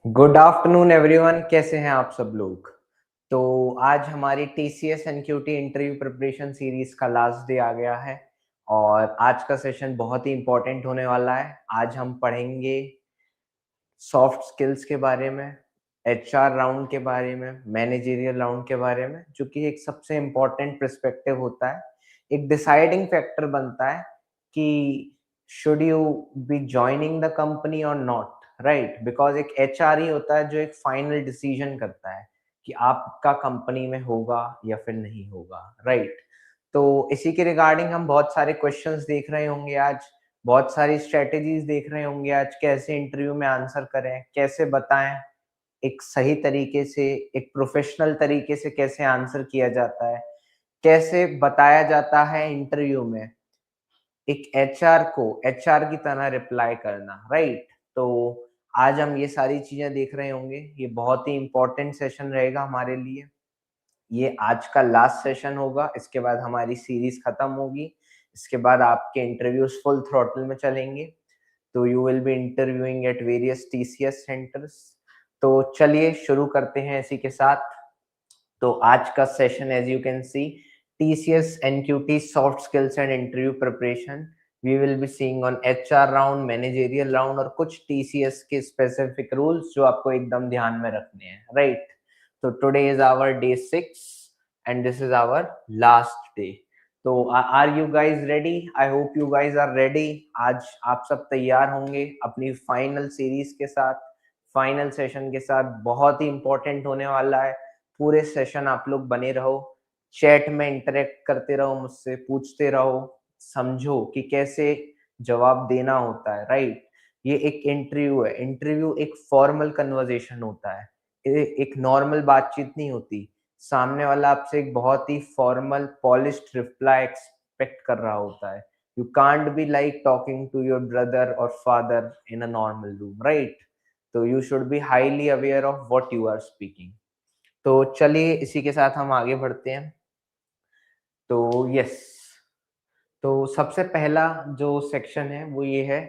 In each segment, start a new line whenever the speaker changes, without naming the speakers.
Good afternoon everyone, कैसे हैं आप सब लोग। तो आज हमारी TCS NQT interview preparation series का लास्ट डे आ गया है और आज का सेशन बहुत ही इंपॉर्टेंट होने वाला है। आज हम पढ़ेंगे सॉफ्ट स्किल्स के बारे में, एचआर राउंड के बारे में, मैनेजरियल राउंड के बारे में, जो कि एक सबसे इम्पोर्टेंट पर्सपेक्टिव होता है, एक डिसाइडिंग फैक्टर बनता है कि should you B joining the company और नॉट, राइट। बिकॉज एक एचआर ही होता है जो एक फाइनल डिसीजन करता है कि आपका कंपनी में होगा या फिर नहीं होगा, राइट। तो इसी के रिगार्डिंग हम बहुत सारे क्वेश्चंस देख रहे होंगे आज, बहुत सारी स्ट्रेटेजीज देख रहे होंगे आज, कैसे इंटरव्यू में आंसर करें, कैसे बताएं एक सही तरीके से, एक प्रोफेशनल तरीके से कैसे आंसर किया जाता है, कैसे बताया जाता है इंटरव्यू में एक एचआर को एचआर की तरह रिप्लाई करना, राइट। तो आज हम ये सारी चीजें देख रहे होंगे। ये बहुत ही इंपॉर्टेंट सेशन रहेगा हमारे लिए। ये आज का लास्ट सेशन होगा, इसके बाद हमारी सीरीज खत्म होगी। इसके बाद आपके इंटरव्यूज फुल थ्रॉटल में चलेंगे। तो you will be interviewing at various TCS centres. तो चलिए शुरू करते हैं इसी के साथ। तो आज का session as you can see, TCS NQT soft skills and interview preparation. We will be seeing on HR round, managerial round और कुछ टीसीएस के स्पेसिफिक रूल्स जो आपको एकदम ध्यान में रखने हैं, राइट। तो today is our day 6 and this is our last day. तो are you guys ready? I hope you guys are ready. आज आप सब तैयार होंगे अपनी फाइनल सीरीज के साथ, फाइनल सेशन के साथ। बहुत ही इंपॉर्टेंट होने वाला है। पूरे सेशन आप लोग बने रहो, चैट में इंटरेक्ट करते रहो, मुझसे पूछते रहो, समझो कि कैसे जवाब देना होता है, राइट। ये एक इंटरव्यू है, इंटरव्यू एक फॉर्मल कन्वर्सेशन होता है, एक नॉर्मल बातचीत नहीं होती। सामने वाला आपसे एक बहुत ही फॉर्मल पॉलिश्ड रिप्लाई एक्सपेक्ट कर रहा होता है। You can't be like talking to your brother और father in a normal room, right. तो you should be highly aware of what you are speaking. तो चलिए इसी के साथ हम आगे बढ़ते हैं। तो यस, तो सबसे पहला जो सेक्शन है वो ये है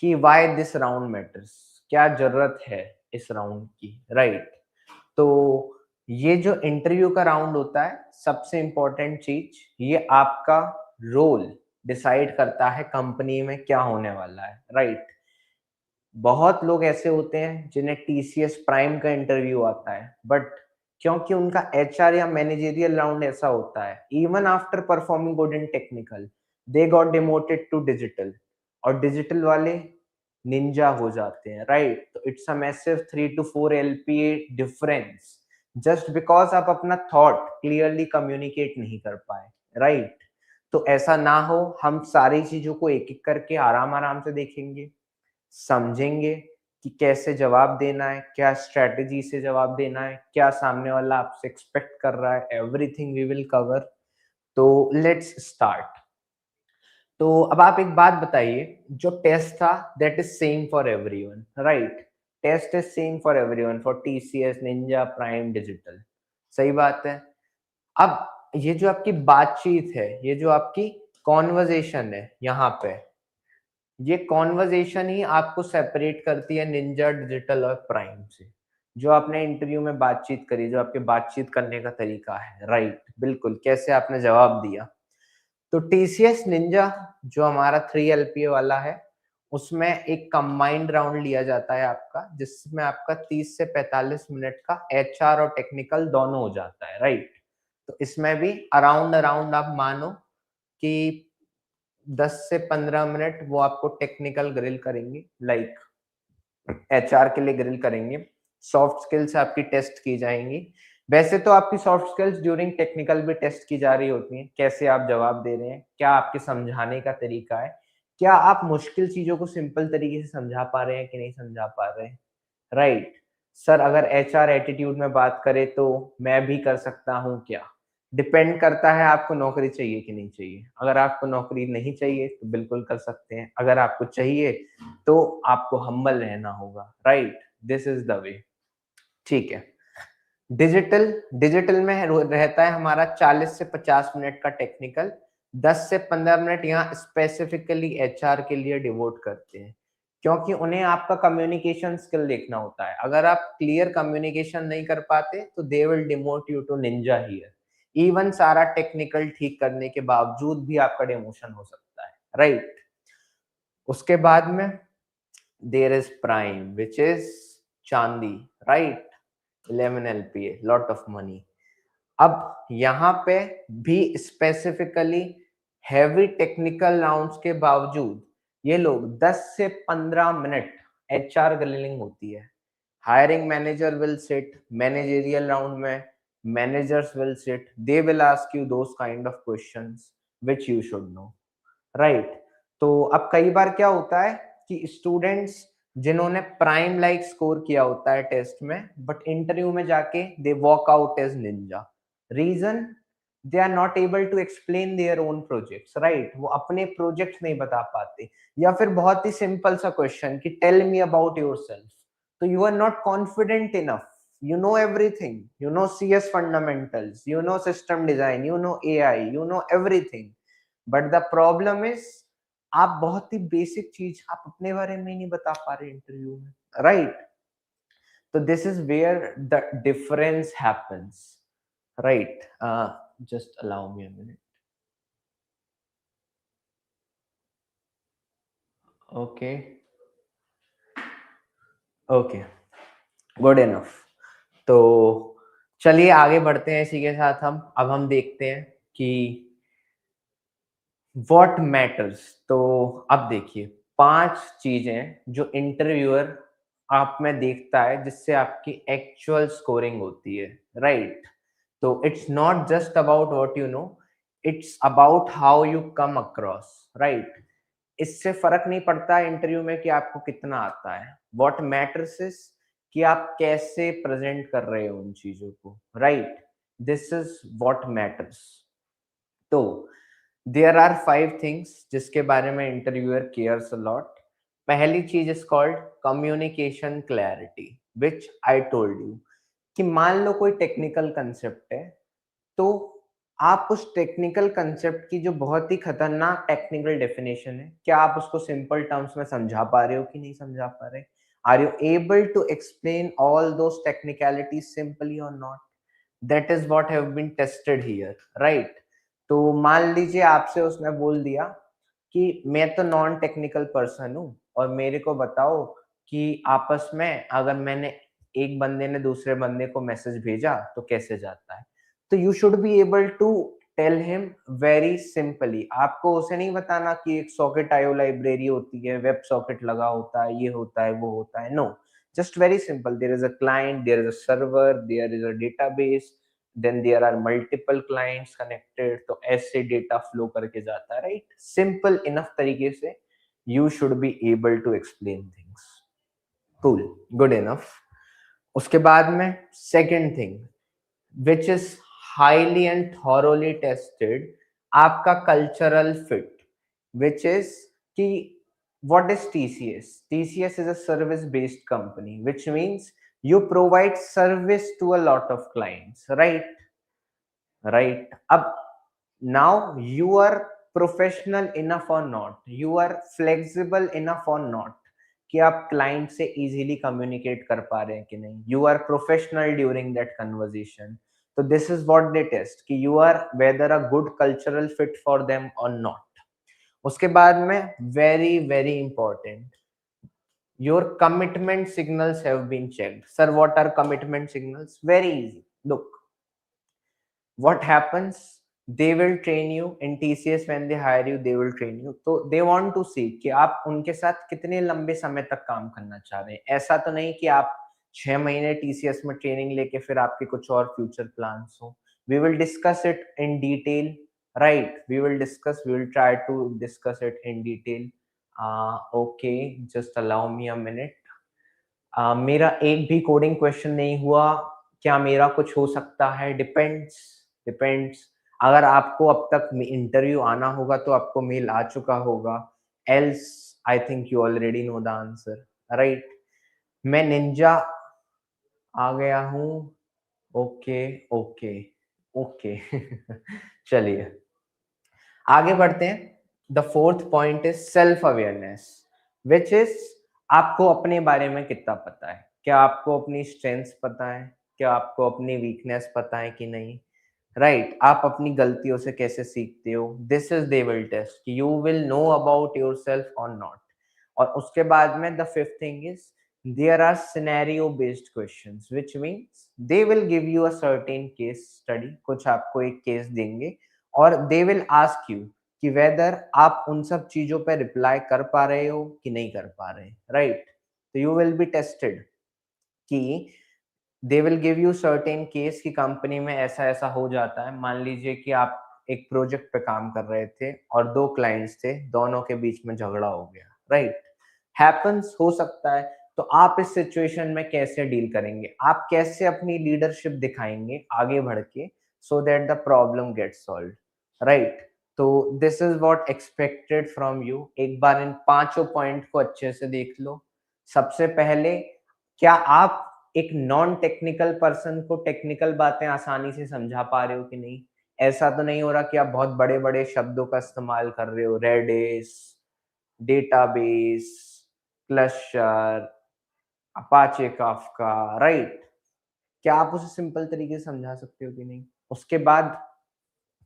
कि व्हाई दिस राउंड मैटर्स, क्या जरूरत है इस राउंड की, राइट। तो ये जो इंटरव्यू का राउंड होता है, सबसे इंपॉर्टेंट चीज, ये आपका रोल डिसाइड करता है कंपनी में क्या होने वाला है, राइट। बहुत लोग ऐसे होते हैं जिन्हें टीसीएस प्राइम का इंटरव्यू आता है, बट क्योंकि उनका एचआर या मैनेजरियल राउंड ऐसा होता है, even after performing good in technical they got demoted to digital, और डिजिटल वाले निंजा हो जाते हैं, राइट। तो it's a massive 3 to 4 LPA difference, just because आप अपना थॉट क्लियरली कम्युनिकेट नहीं कर पाए, राइट। तो ऐसा ना हो, हम सारी चीजों को एक एक करके आराम आराम से देखेंगे, समझेंगे कि कैसे जवाब देना है, क्या स्ट्रेटजी से जवाब देना है, क्या सामने वाला आपसे एक्सपेक्ट कर रहा है, एवरीथिंग वी विल कवर। तो लेट्स स्टार्ट। तो अब आप एक बात बताइए, जो टेस्ट था that is same for everyone, right. Test is same for everyone, for TCS, ninja, prime, digital, सही बात है। अब ये जो आपकी बातचीत है, ये जो आपकी कॉन्वर्जेशन है यहाँ पे, ये कॉन्वर्जेशन ही आपको सेपरेट करती है निंजा, डिजिटल और प्राइम से। जो आपने इंटरव्यू में बातचीत करी, जो आपके बातचीत करने का तरीका है, राइट, बिल्कुल कैसे आपने जवाब दिया। तो टीसीएस निंजा जो हमारा 3 LPA वाला है, उसमें एक कंबाइंड राउंड लिया जाता है आपका, जिसमें आपका 30 से 45 मिनट का एचआर और टेक्निकल दोनों हो जाता है, राइट। तो इसमें भी अराउंड अराउंड आप मानो कि 10 से 15 मिनट वो आपको टेक्निकल ग्रिल करेंगे, लाइक एचआर के लिए ग्रिल करेंगे। सॉफ्ट स्किल्स आपकी टेस्ट की जाएंगी। वैसे तो आपकी सॉफ्ट स्किल्स ड्यूरिंग टेक्निकल भी टेस्ट की जा रही होती हैं, कैसे आप जवाब दे रहे हैं, क्या आपके समझाने का तरीका है, क्या आप मुश्किल चीजों को सिंपल तरीके से समझा पा रहे हैं कि नहीं समझा पा रहे हैं, राइट। सर अगर एचआर एटीट्यूड में बात करें तो मैं भी कर सकता हूँ क्या, डिपेंड करता है आपको नौकरी चाहिए कि नहीं चाहिए। अगर आपको नौकरी नहीं चाहिए तो बिल्कुल कर सकते हैं, अगर आपको चाहिए तो आपको हम्बल रहना होगा, right. This is the way, ठीक है। डिजिटल डिजिटल में रहता है हमारा 40 से 50 मिनट का टेक्निकल, 10 से 15 मिनट यहाँ स्पेसिफिकली एचआर के लिए डिवोट करते हैं, क्योंकि उन्हें आपका कम्युनिकेशन स्किल देखना होता है। अगर आप क्लियर कम्युनिकेशन नहीं कर पाते तो they will demote you to ninja here. Even सारा टेक्निकल ठीक करने के बावजूद भी आपका डिमोशन हो सकता है, राइट? उसके बाद में there is prime which is चांदी, right? 11 LPA, lot of money. अब यहाँ पे भी स्पेसिफिकली हैवी टेक्निकल राउंड्स के बावजूद ये लोग 10 से 15 मिनट एचआर ग्रिलिंग होती है। Hiring manager will sit managerial round में, managers will sit, they will ask you those kind of questions which you should know, right? तो अब कई बार क्या होता है कि स्टूडेंट्स जिन्होंने प्राइम लाइक स्कोर किया होता है टेस्ट में, बट इंटरव्यू में जाके they walk out as ninja. Reason, they are not able to explain their own projects, right? वो अपने प्रोजेक्ट नहीं बता पाते। या फिर बहुत ही सिंपल सा क्वेश्चन कि टेल मी अबाउट योरसेल्फ, तो you are not confident enough. You know everything, you know CS fundamentals, you know system design, you know AI, you know everything, but the problem is आप बहुत ही basic चीज आप अपने बारे में नहीं बता पा रहे इंटरव्यू में, राइट? तो this is where the difference happens, right? Just allow me a minute. Okay, okay, good enough. तो चलिए आगे बढ़ते हैं इसी के साथ। हम देखते हैं कि व्हाट मैटर्स। तो अब देखिए 5 चीजें जो इंटरव्यूअर आप में देखता है जिससे आपकी एक्चुअल स्कोरिंग होती है, राइट? तो it's not just about what you know, it's about how you come across, right? इससे फर्क नहीं पड़ता इंटरव्यू में कि आपको कितना आता है। व्हाट मैटर्स इज कि आप कैसे प्रेजेंट कर रहे हो उन चीजों को, right? This is what matters. तो देयर आर 5 थिंग्स जिसके बारे में इंटरव्यूअर केयर्स अ लॉट। पहली चीज is called communication clarity, which I told you कि मान लो कोई टेक्निकल कंसेप्ट है, तो आप उस टेक्निकल कंसेप्ट की जो बहुत ही खतरनाक टेक्निकल डेफिनेशन है, क्या आप उसको सिंपल टर्म्स में समझा पा रहे हो कि नहीं समझा पा रहे? Are you able to explain all those technicalities simply और not? That is what have been tested here, right? तो मान लीजिए आपसे उसने बोल दिया कि मैं तो नॉन टेक्निकल पर्सन हूँ और मेरे को बताओ कि आपस में अगर मैंने एक बंदे ने दूसरे बंदे को मैसेज भेजा तो कैसे जाता है? तो you should be able to tell him very simply. आपको उसे नहीं बताना कि एक सॉकेट आईओ लाइब्रेरी होती है, वेब सॉकेट लगा होता है, ये होता है, वो होता है। No, just very simple, there is a client, there is a server, there is a database, then there are multiple clients connected, तो ऐसे डेटा फ्लो करके जाता है, राइट? सिंपल इनफ तरीके से you should be able to explain things. Cool, good enough. उसके बाद में second thing which is highly and thoroughly tested, आपका cultural fit, which is कि what is TCS? TCS is a service based company, which means you provide service to a lot of clients, right? Right. अब now you are professional enough or not, you are flexible enough or not कि आप client से easily communicate कर पा रहे हैं कि नहीं, you are professional during that conversation. तो this is what they test कि you are whether a good cultural fit for them और नॉट। उसके बाद में very very important, your commitment signals have been checked. Sir what are commitment signals? Very easy, look, what happens, they will train you in TCS, when they hire you they will train you, तो they want to see कि आप उनके साथ कितने लंबे समय तक काम करना चाह रहे हैं। ऐसा तो नहीं कि आप 6 महीने TCS में ट्रेनिंग लेके फिर आपके कुछ और फ्यूचर प्लान्स हो। we will discuss it in detail, right? we will try to discuss it in detail. Okay, just allow me a minute. मेरा एक भी कोडिंग क्वेश्चन नहीं हुआ, क्या मेरा कुछ हो सकता है? Depends, depends. अगर आपको अब तक इंटरव्यू आना होगा तो आपको मेल आ चुका होगा, else I think you already know the answer, right? मैं निंजा आ गया हूँ। Okay, okay, okay. चलिए आगे बढ़ते हैं। The fourth point is self awareness, which is आपको अपने बारे में कितना पता है? क्या आपको अपनी स्ट्रेंथ्स पता है? क्या आपको अपनी वीकनेस पता है कि नहीं? राइट, आप अपनी गलतियों से कैसे सीखते हो? This is they will test, you will know about yourself और नॉट। और उसके बाद में the fifth thing is there are scenario based questions, which means they will give you a certain case study, कुछ आपको एक केस देंगे और दे विल आस्क यू कि वेदर आप उन सब चीजों पे रिप्लाई कर पा रहे हो कि नहीं कर पा रहे, राइट? तो यू विल बी टेस्टेड कि दे will give you certain case की कंपनी में ऐसा ऐसा हो जाता है। मान लीजिए कि आप एक प्रोजेक्ट पे काम कर रहे थे और दो क्लाइंट्स थे, दोनों के बीच में झगड़ा हो गया, राइट? हैपेंस, हो सकता है। तो आप इस सिचुएशन में कैसे डील करेंगे? आप कैसे अपनी लीडरशिप दिखाएंगे आगे बढ़ के, so that the problem gets solved, right? तो this is what expected from you. एक बार इन पांचों पॉइंट को अच्छे से देख लो। सबसे पहले, क्या आप एक नॉन टेक्निकल पर्सन को टेक्निकल बातें आसानी से समझा पा रहे हो कि नहीं? ऐसा तो नहीं हो रहा कि आप बहुत बड़े-बड़े शब्दों का इस्तेमाल कर रहे हो, Redis, database, cluster, Apache Kafka, right? क्या आप उसे सिंपल तरीके से समझा सकते हो कि नहीं? उसके बाद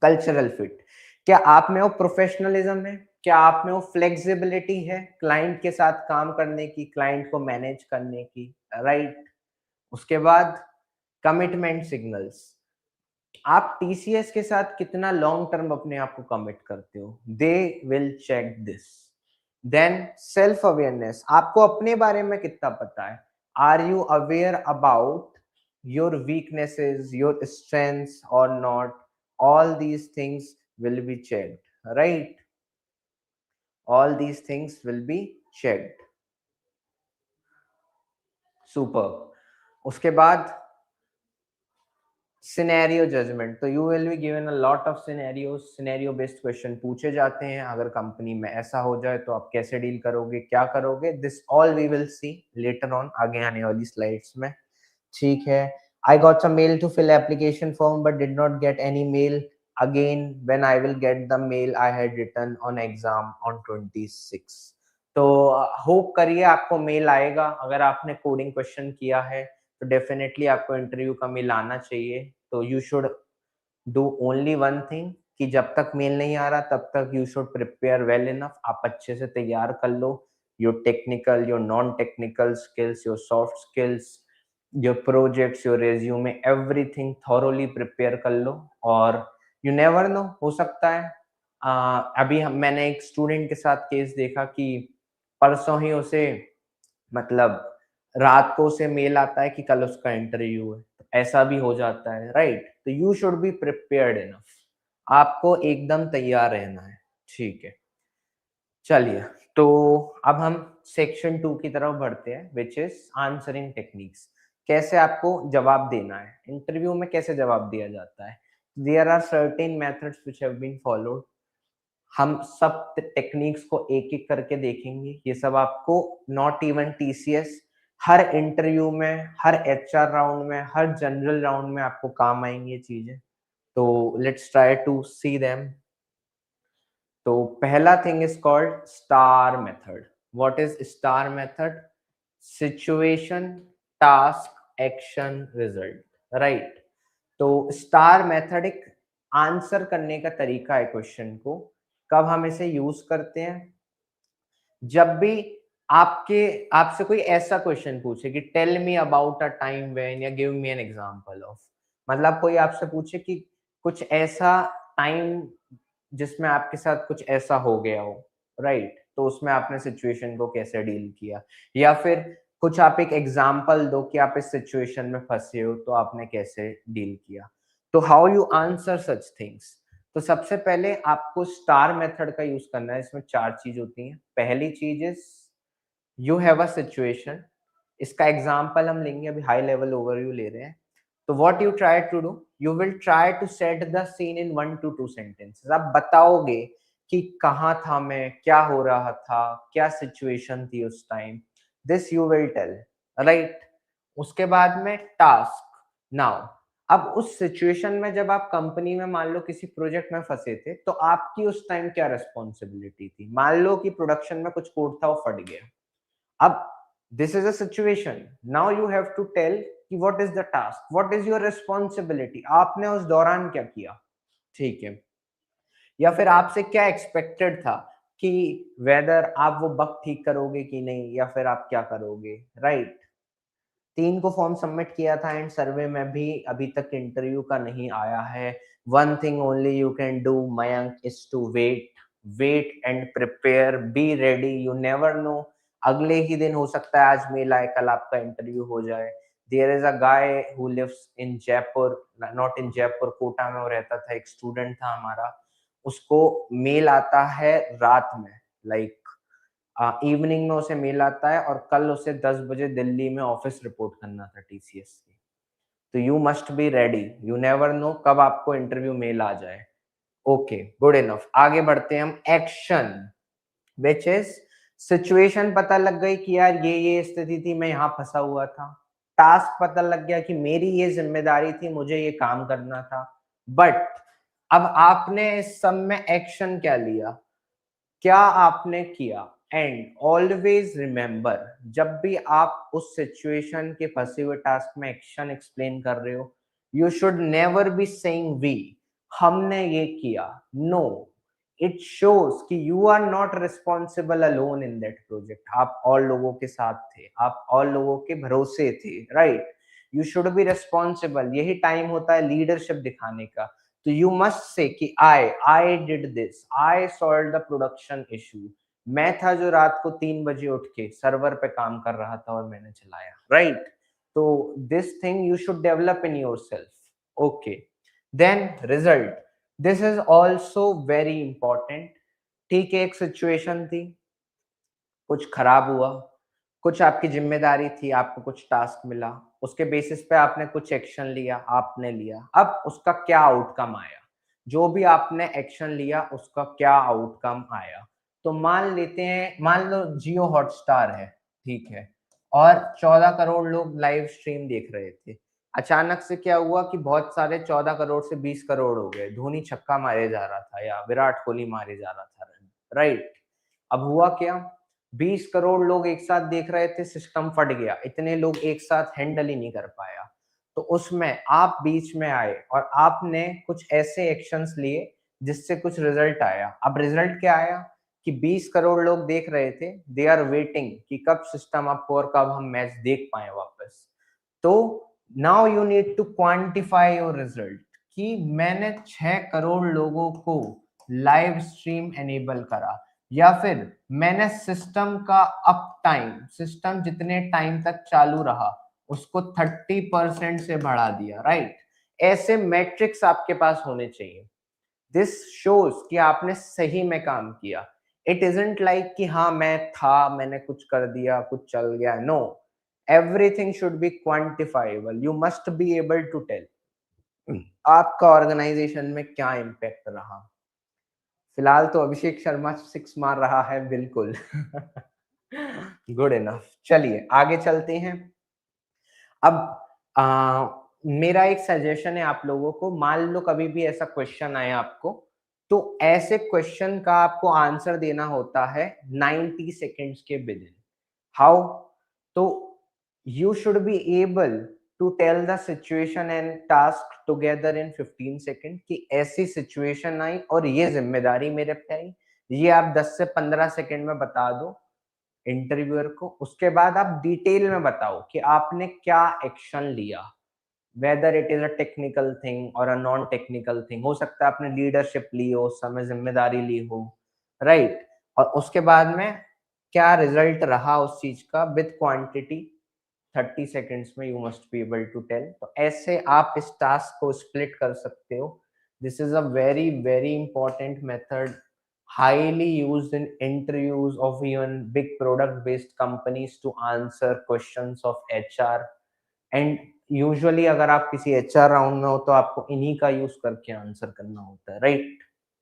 कल्चरल फिट, क्या आप में वो प्रोफेशनलिज्म है? क्या आप में वो फ्लेक्सिबिलिटी है क्लाइंट के साथ काम करने की, क्लाइंट को मैनेज करने की, राइट? उसके बाद कमिटमेंट सिग्नल्स, आप टीसीएस के साथ कितना लॉन्ग टर्म अपने आप को कमिट करते हो, they will check this. Then self awareness, आपको अपने बारे में कितना पता है? Are you aware about your weaknesses, your strengths और not? All these things will be checked, right? All these things will be checked. Super. उसके बाद सिनेरियो जजमेंट, तो you will be given a lot of scenarios, scenario based question पूछे जाते हैं। अगर company में ऐसा हो जाए तो आप कैसे डील करोगे, क्या करोगे? This all we will see later on, आगे आने वाली स्लाइड्स में। ठीक है। I got some mail to fill application form but did not get any mail again when I will get the mail I had written on exam on 26। तो hope करिए आपको mail आएगा। अगर आपने कोडिंग क्वेश्चन किया है तो definitely आपको इंटरव्यू का मेल आना चाहिए। तो you should do only one thing कि जब तक मेल नहीं आ रहा तब तक you should prepare well enough. आप अच्छे से तैयार कर लो, your technical, your non technical skills, your soft skills, your projects, your resume, everything thoroughly prepare कर लो। और यू नेवर नो, हो सकता है अभी मैंने एक स्टूडेंट के साथ केस देखा कि परसों ही उसे, मतलब रात को उसे मेल आता है कि कल उसका इंटरव्यू है। तो ऐसा भी हो जाता है, राइट? तो you should be prepared enough, आपको एकदम तैयार रहना है। ठीक है, चलिए। तो अब हम सेक्शन 2 की तरफ बढ़ते हैं, विच इज आंसरिंग टेक्निक्स। कैसे आपको जवाब देना है, इंटरव्यू में कैसे जवाब दिया जाता है। There are certain methods which have been followed. हम सब टेक्निक्स को एक एक करके देखेंगे। ये सब आपको not even TCS, her interview में, हर एचआर राउंड में, हर जनरल राउंड में आपको काम आएंगी ये चीजें। तो let's try to see them. तो पहला thing is called star method. What is star method? Situation, task, action, result, right? तो स्टार मेथड एक आंसर करने का तरीका है क्वेश्चन को। कब हम इसे यूज करते हैं? जब भी आपके आपसे कोई ऐसा क्वेश्चन पूछे कि tell me about a time when, या give me an example of, मतलब कोई आपसे पूछे कि कुछ ऐसा टाइम जिसमें आपके साथ कुछ ऐसा हो गया हो, राइट? तो उसमें आपने सिचुएशन को कैसे डील किया, या फिर कुछ आप एक एग्जांपल दो कि आप इस सिचुएशन में फंसे हो तो आपने कैसे डील किया। तो how you answer such things? तो सबसे पहले आपको स्टार मेथड का यूज करना है। इसमें चार चीज होती हैं। पहली चीज is you have a situation. इसका एग्जांपल हम लेंगे, अभी हाई लेवल ओवरव्यू ले रहे हैं। तो what you try to do, you will try to set the scene in 1 to 2 sentences. आप बताओगे कि कहाँ था मैं, क्या हो रहा था, क्या सिचुएशन थी उस time. This you will tell, right? उसके बाद में टास्क। नाउ, अब उस सिचुएशन में जब आप कंपनी में मान लो किसी प्रोजेक्ट में फंसे थे, तो आपकी उस टाइम क्या रिस्पॉन्सिबिलिटी थी? मान लो कि प्रोडक्शन में कुछ कोड था, वो फट गया। अब this is a situation, now you have to tell कि what is the task, what is your responsibility, आपने उस दौरान क्या किया, ठीक है, या फिर आपसे क्या एक्सपेक्टेड था कि वेदर आप वो बग ठीक करोगे कि नहीं, या फिर आप क्या करोगे, राइट। 3 को फॉर्म सबमिट किया था एंड सर्वे में भी अभी तक इंटरव्यू का नहीं आया है। One thing only you can do Mayank is to wait, wait and prepare, be ready, you never know, अगले ही दिन हो सकता है आज मेल आए कल आपका इंटरव्यू हो जाए। There is a guy who lives in Jaipur, not in Jaipur, Kota में वो रहता था, एक स्टूडेंट था हमारा, उसको मेल आता है रात में, लाइक इवनिंग में उसे मेल आता है और कल उसे 10 बजे दिल्ली में ऑफिस रिपोर्ट करना था टीसीएस की। तो you must B ready, you never no कब आपको इंटरव्यू मेल आ जाए। ओके, गुड इनफ, आगे बढ़ते हैं हम। एक्शन विच इज, सिचुएशन पता लग गई कि यार ये स्थिति थी, मैं यहाँ फंसा हुआ था। टास्क पता लग गया कि मेरी ये जिम्मेदारी थी, मुझे ये काम करना था। बट अब आपने इस सब में एक्शन क्या लिया, क्या आपने किया। एंड ऑलवेज रिमेंबर, जब भी आप उस सिचुएशन के फंसे हुए टास्क में एक्शन एक्सप्लेन कर रहे हो, you should never be saying we, हमने ये किया। नो, इट शोज कि you are not responsible alone in that project, आप और लोगों के साथ थे, आप और लोगों के भरोसे थे, right. You should be responsible, यही टाइम होता है लीडरशिप दिखाने का। तो यू मस्ट से कि I did this, I solve the production issue, मैं था जो रात को 3 बजे उठ के सर्वर पे काम कर रहा था और मैंने चलाया, राइट। तो this thing you should develop in yourself. Okay, then result, this is also very important. ठीक है, एक सिचुएशन थी, कुछ खराब हुआ, कुछ आपकी जिम्मेदारी थी, आपको कुछ टास्क मिला, उसके बेसिस पे आपने कुछ एक्शन लिया, आपने लिया, अब उसका क्या आउटकम आया, जो भी आपने एक्शन लिया उसका क्या आउटकम आया। तो मान लेते हैं, मान लो जियो हॉटस्टार है, ठीक है, और 14 करोड़ लोग लाइव स्ट्रीम देख रहे थे। अचानक से क्या हुआ कि बहुत सारे 14 करोड़ से 20 करोड़ हो गए, धोनी छक्का मारे जा रहा था या विराट कोहली मारे जा रहा था रन, राइट। अब हुआ क्या, 20 करोड़ लोग एक साथ देख रहे थे, सिस्टम फट गया, इतने लोग एक साथ हैंडल ही नहीं कर पाया। तो उसमें आप बीच में आए और आपने कुछ ऐसे एक्शंस लिए जिससे कुछ रिजल्ट आया। अब रिजल्ट क्या आया कि 20 करोड़ लोग देख रहे थे, दे आर वेटिंग कि कब सिस्टम अप और कब हम मैच देख पाए वापस। तो now you need to quantify your result कि मैंने 6 करोड़ लोगों को लाइव स्ट्रीम एनेबल करा, या फिर मैंने सिस्टम का अप टाइम, सिस्टम जितने टाइम तक चालू रहा उसको 30% से बढ़ा दिया, राइट। ऐसे मैट्रिक्स आपके पास होने चाहिए। दिस शोज कि आपने सही में काम किया। इट इजंट लाइक कि हाँ मैं था, मैंने कुछ कर दिया, कुछ चल गया, no, everything should be quantifiable, you must be able to tell आपका ऑर्गेनाइजेशन में क्या इम्पैक्ट रहा। फिलहाल तो अभिषेक शर्मा 6 मार रहा है, बिल्कुल। गुड इनफ, चलिए आगे चलते हैं। अब मेरा एक सजेशन है आप लोगों को, मान लो कभी भी ऐसा क्वेश्चन आए आपको, तो ऐसे क्वेश्चन का आपको आंसर देना होता है 90 सेकेंड्स के विद इन। हाउ, तो you should be able to tell the situation and task together in 15 second कि ऐसी सिचुएशन आई और ये जिम्मेदारी मेरे पे आई, ये आप 10 से 15 सेकेंड में बता दो इंटरव्यूअर को। उसके बाद आप डिटेल में बताओ कि आपने क्या एक्शन लिया, whether it is a technical thing और अ नॉन टेक्निकल थिंग, हो सकता है आपने लीडरशिप ली हो, उस समय जिम्मेदारी ली हो, राइट। और उसके बाद में क्या रिजल्ट रहा उस चीज का विद क्वांटिटी, 30 सेकेंड्स में you must be able to tell. तो ऐसे आप इस टास्क को स्प्लिट कर सकते हो। This is a very very important method, highly used in interviews of even big product based companies to answer questions of HR। And usually अगर आप किसी HR राउंड में हो तो आपको इन्हीं का यूज करके आंसर करना होता है, राइट।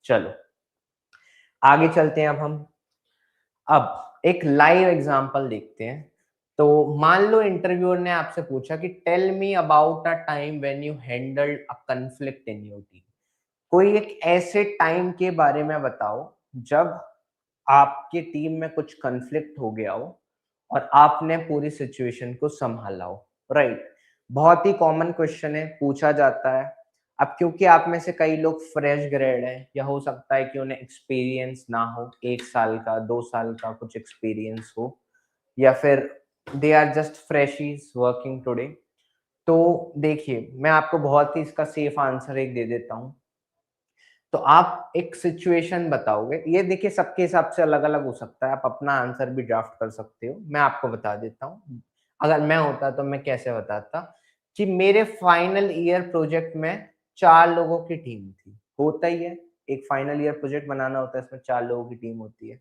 चलो आगे चलते हैं। अब एक लाइव एग्जांपल देखते हैं। तो मान लो इंटरव्यूअर ने आपसे पूछा कि tell me about a time when you handled a conflict in your team, कोई एक ऐसे टाइम के बारे में बताओ जब आपके टीम में कुछ कॉन्फ्लिक्ट हो गया हो और आपने पूरी सिचुएशन को संभाला हो, राइट? बहुत ही कॉमन क्वेश्चन है, पूछा जाता है। अब क्योंकि आप में से कई लोग फ्रेश ग्रेड हैं, या हो सकता है कि उन्हें एक्सपीरियंस ना हो, 1 साल का, 2 साल का कुछ एक्सपीरियंस हो, या फिर they are just freshers working today. तो देखिए, मैं आपको बहुत ही इसका सेफ आंसर एक दे देता हूँ। तो आप एक सिचुएशन बताओगे, ये देखिए सबके हिसाब से अलग-अलग हो सकता है, आप अपना आंसर भी ड्राफ्ट कर सकते हो। मैं आपको बता देता हूँ, अगर मैं होता तो मैं कैसे बताता कि मेरे फाइनल ईयर प्रोजेक्ट में 4 लोगों की टीम थी। होता ही है, एक फाइनल ईयर प्रोजेक्ट बनाना होता है, इसमें 4 लोगों की टीम होती है।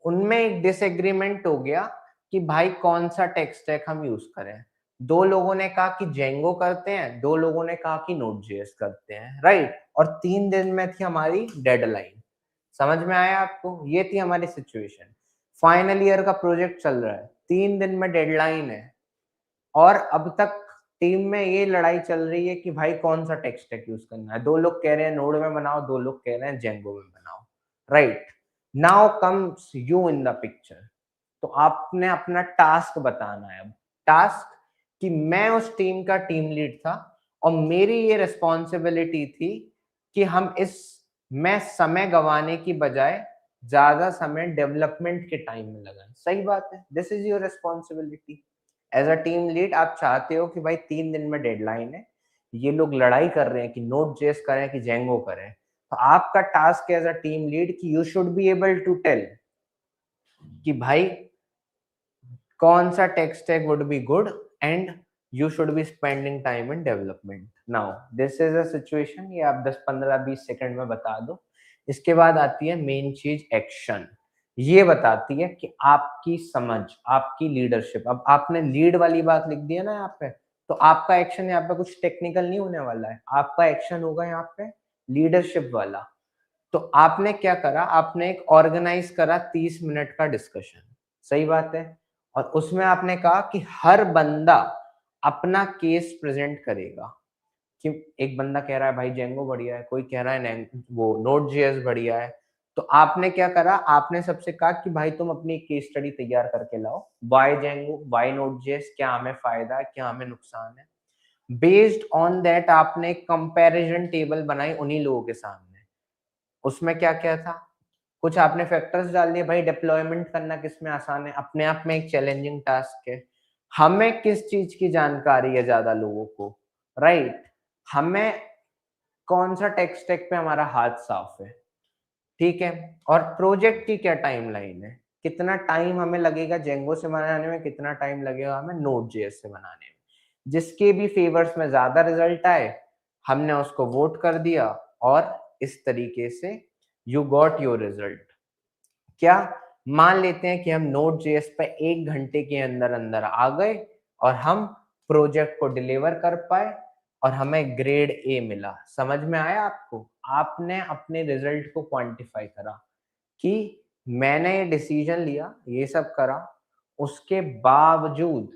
उनमें एक डिसएग्रीमेंट हो गया कि भाई कौन-सा टेक स्टैक हम यूज़ करें। 2 लोगों ने कहा कि जेंगो करते हैं, 2 लोगों ने कहा कि नोड.जेएस करते हैं, राइट? और 3 दिन में थी हमारी डेडलाइन। समझ में आया आपको? ये थी हमारी सिचुएशन। फाइनल ईयर का प्रोजेक्ट चल रहा है, 3 दिन में डेडलाइन है और अब तक टीम में ये लड़ाई चल रही है कि भाई कौन-सा टेक स्टैक यूज़ करना है। 2 लोग कह रहे हैं नोड में बनाओ, 2 लोग कह रहे हैं जेंगो में बनाओ, right? Now comes you in the picture. तो आपने अपना टास्क बताना है अब। टास्क कि मैं उस टीम का टीम लीड था और मेरी ये रिस्पॉन्सिबिलिटी थी कि हम इस मैं समय गंवाने की बजाय ज़्यादा समय डेवलपमेंट के टाइम में लगाएँ। सही बात है, this is your responsibility. As a team lead आप चाहते हो कि भाई 3 दिन में डेडलाइन है, ये लोग लड़ाई कर रहे हैं कि नोड.जेएस करें कि जेंगो करें। तो आपका टास्क है एज़ अ टीम लीड कि you should be able to tell कि भाई कौन सा tech stack would be good and you should be spending time in development. Now this is a situation, ये आप 10-15-20 सेकंड में बता दो। इसके बाद आती है मेन चीज, एक्शन। ये बताती है कि आपकी समझ, आपकी लीडरशिप। अब आपने लीड वाली बात लिख दी है ना यहाँ पे, तो आपका एक्शन यहाँ पे कुछ टेक्निकल नहीं होने वाला है, आपका एक्शन होगा यहाँ पे लीडरशिप वाला। तो आपने क्या करा, आपने एक ऑर्गेनाइज करा 30 मिनट का डिस्कशन। सही बात है। और उसमें आपने कहा कि हर बंदा अपना केस प्रेजेंट करेगा कि एक बंदा कह रहा है भाई जेंगो बढ़िया है, कोई कह रहा है वो नोड.जेएस बढ़िया है। तो आपने क्या करा, आपने सबसे कहा कि भाई तुम अपनी केस स्टडी तैयार करके लाओ, व्हाई जेंगो, व्हाई नोड.जेएस, क्या हमें फायदा है, क्या हमें नुकसान है। बेस्ड ऑन दैट आपने एक कंपैरिजन टेबल बनाई उन्हीं लोगों के सामने। उसमें क्या-क्या था? कुछ आपने फैक्टर्स डाल दिए, भाई डिप्लॉयमेंट करना किसमें आसान है, अपने आप में एक चैलेंजिंग टास्क है। हमें किस चीज़ की जानकारी है ज़्यादा लोगों को, राइट? हमें कौन-सा टेक स्टैक पे हमारा हाथ साफ है, ठीक है? और प्रोजेक्ट की क्या टाइमलाइन है? कितना टाइम हमें लगेगा जेंगो से बनाने में, कितना टाइम लगेगा हमें नोड.जेएस से बनाने में। जिसके भी फेवर्स में ज़्यादा रिजल्ट आए, हमने उसको वोट कर दिया और इस तरीके से यू गॉट योर रिजल्ट। क्या मान लेते हैं कि हम नोड.जेएस पे 1 घंटे के अंदर-अंदर आ गए और हम प्रोजेक्ट को डिलीवर कर पाए और हमें ग्रेड ए मिला। समझ में आया आपको? आपने अपने रिजल्ट को क्वांटिफाई करा कि मैंने ये डिसीजन लिया, ये सब करा, उसके बावजूद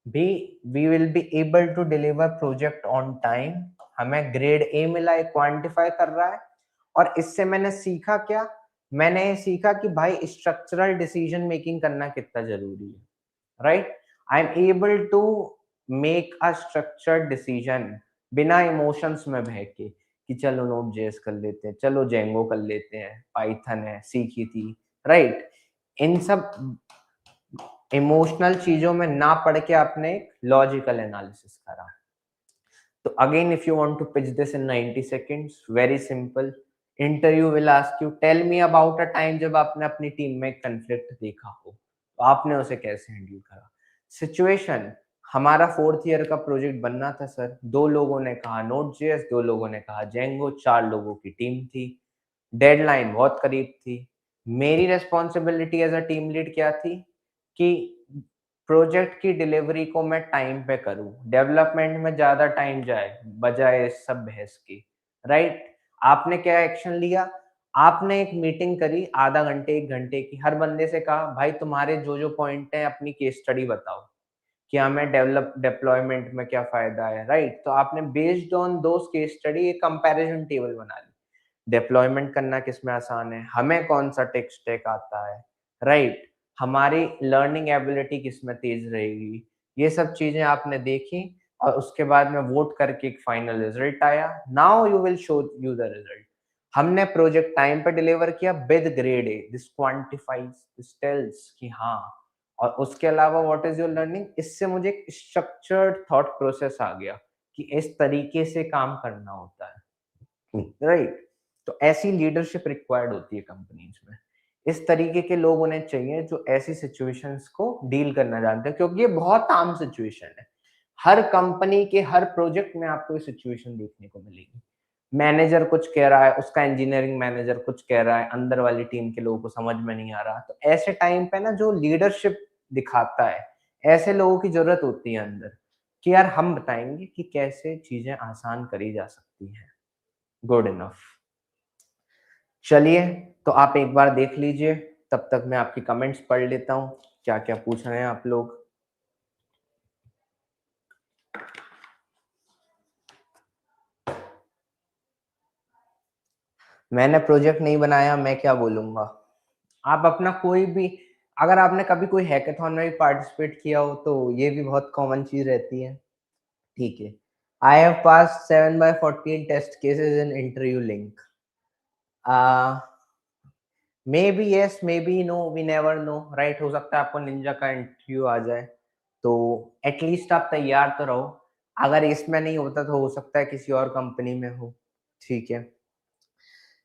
भी we will be able to deliver project on time. हमें ग्रेड ए मिला, ये क्वांटिफाई कर रहा है। और इससे मैंने सीखा क्या? मैंने ये सीखा कि भाई स्ट्रक्चरल डिसीजन मेकिंग करना कितना जरूरी है, right? I am able to make a structured decision बिना इमोशंस में बह के कि चलो नोड.जेएस कर लेते हैं, चलो जेंगो कर लेते हैं, पाइथन है सीखी थी, राइट? इन सब इमोशनल चीजों में ना पढ़ के आपने एक लॉजिकल एनालिसिस करा। तो again, if you want to pitch this in 90 seconds, very simple. Interview will ask you, tell me about a time जब आपने अपनी टीम में कंफ्लिक्ट देखा हो, तो आपने उसे कैसे हैंडल करा। सिचुएशन, हमारा 4th ईयर का प्रोजेक्ट बनना था सर, 2 लोगों ने कहा नोड.जेएस, 2 लोगों ने कहा जेंगो, 4 लोगों की टीम थी। डेडलाइन बहुत करीब थी। मेरी responsibility as a team lead क्या थी कि प्रोजेक्ट की डिलीवरी को मैं टाइम पे करूं, डेवलपमेंट में ज्यादा टाइम जाए बजाय इस सब बहस की, राइट? आपने क्या एक्शन लिया? आपने एक मीटिंग करी आधा घंटे 1 घंटे की, हर बंदे से कहा भाई तुम्हारे जो जो पॉइंट है अपनी केस स्टडी बताओ कि हमें डेवलप डिप्लॉयमेंट में क्या फायदा है, राइट? तो आपने based on those case study एक कंपैरिजन टेबल बना ली। डिप्लॉयमेंट करना किसमें आसान है, हमें कौन सा टेक स्टैक आता है, राइट? हमारी लर्निंग एबिलिटी किसमें तेज रहेगी, ये सब चीजें आपने देखी और उसके बाद में वोट करके एक फाइनल रिजल्ट आया। Now you will show you the result. हमने प्रोजेक्ट टाइम पे डिलीवर किया with grade A, this quantifies, this tells कि हाँ। और उसके अलावा व्हाट इज योर लर्निंग, इससे मुझे एक स्ट्रक्चर्ड थॉट प्रोसेस आ गया कि इस तरीके से काम करना होता है, राइट। तो ऐसी लीडरशिप रिक्वायर्ड होती है कंपनीज में। इस तरीके के लोग उन्हें चाहिए जो ऐसी सिचुएशंस को डील करना जानते हैं, क्योंकि ये बहुत आम सिचुएशन है। हर कंपनी के हर प्रोजेक्ट में आपको ये सिचुएशन देखने को मिलेगी। मैनेजर कुछ कह रहा है, उसका इंजीनियरिंग मैनेजर कुछ कह रहा है, अंदर वाली टीम के लोगों को समझ में नहीं आ रहा। तो ऐसे टाइम पे ना जो लीडरशिप दिखाता है, ऐसे लोगों की ज़रूरत होती है अंदर, कि यार हम बताएँगे कि कैसे चीज़ें आसान करी जा सकती हैं। Good enough. चलिए, तो आप एक बार देख लीजिए, तब तक मैं आपकी कमेंट्स पढ़ लेता हूँ, क्या-क्या पूछ रहे हैं आप लोग। मैंने प्रोजेक्ट नहीं बनाया, मैं क्या बोलूँगा? आप अपना कोई भी, अगर आपने कभी कोई हैकाथॉन में भी पार्टिसिपेट किया हो, तो ये भी बहुत कॉमन चीज़ रहती है। ठीक है। I have passed 7/14 test cases in interview link. Maybe yes, maybe no, we never know, right. हो सकता है आपको निंजा का इंटरव्यू आ जाए, तो एटलीस्ट आप तैयार तो रहो। अगर इसमें नहीं होता तो हो सकता है किसी और कंपनी में हो। ठीक है।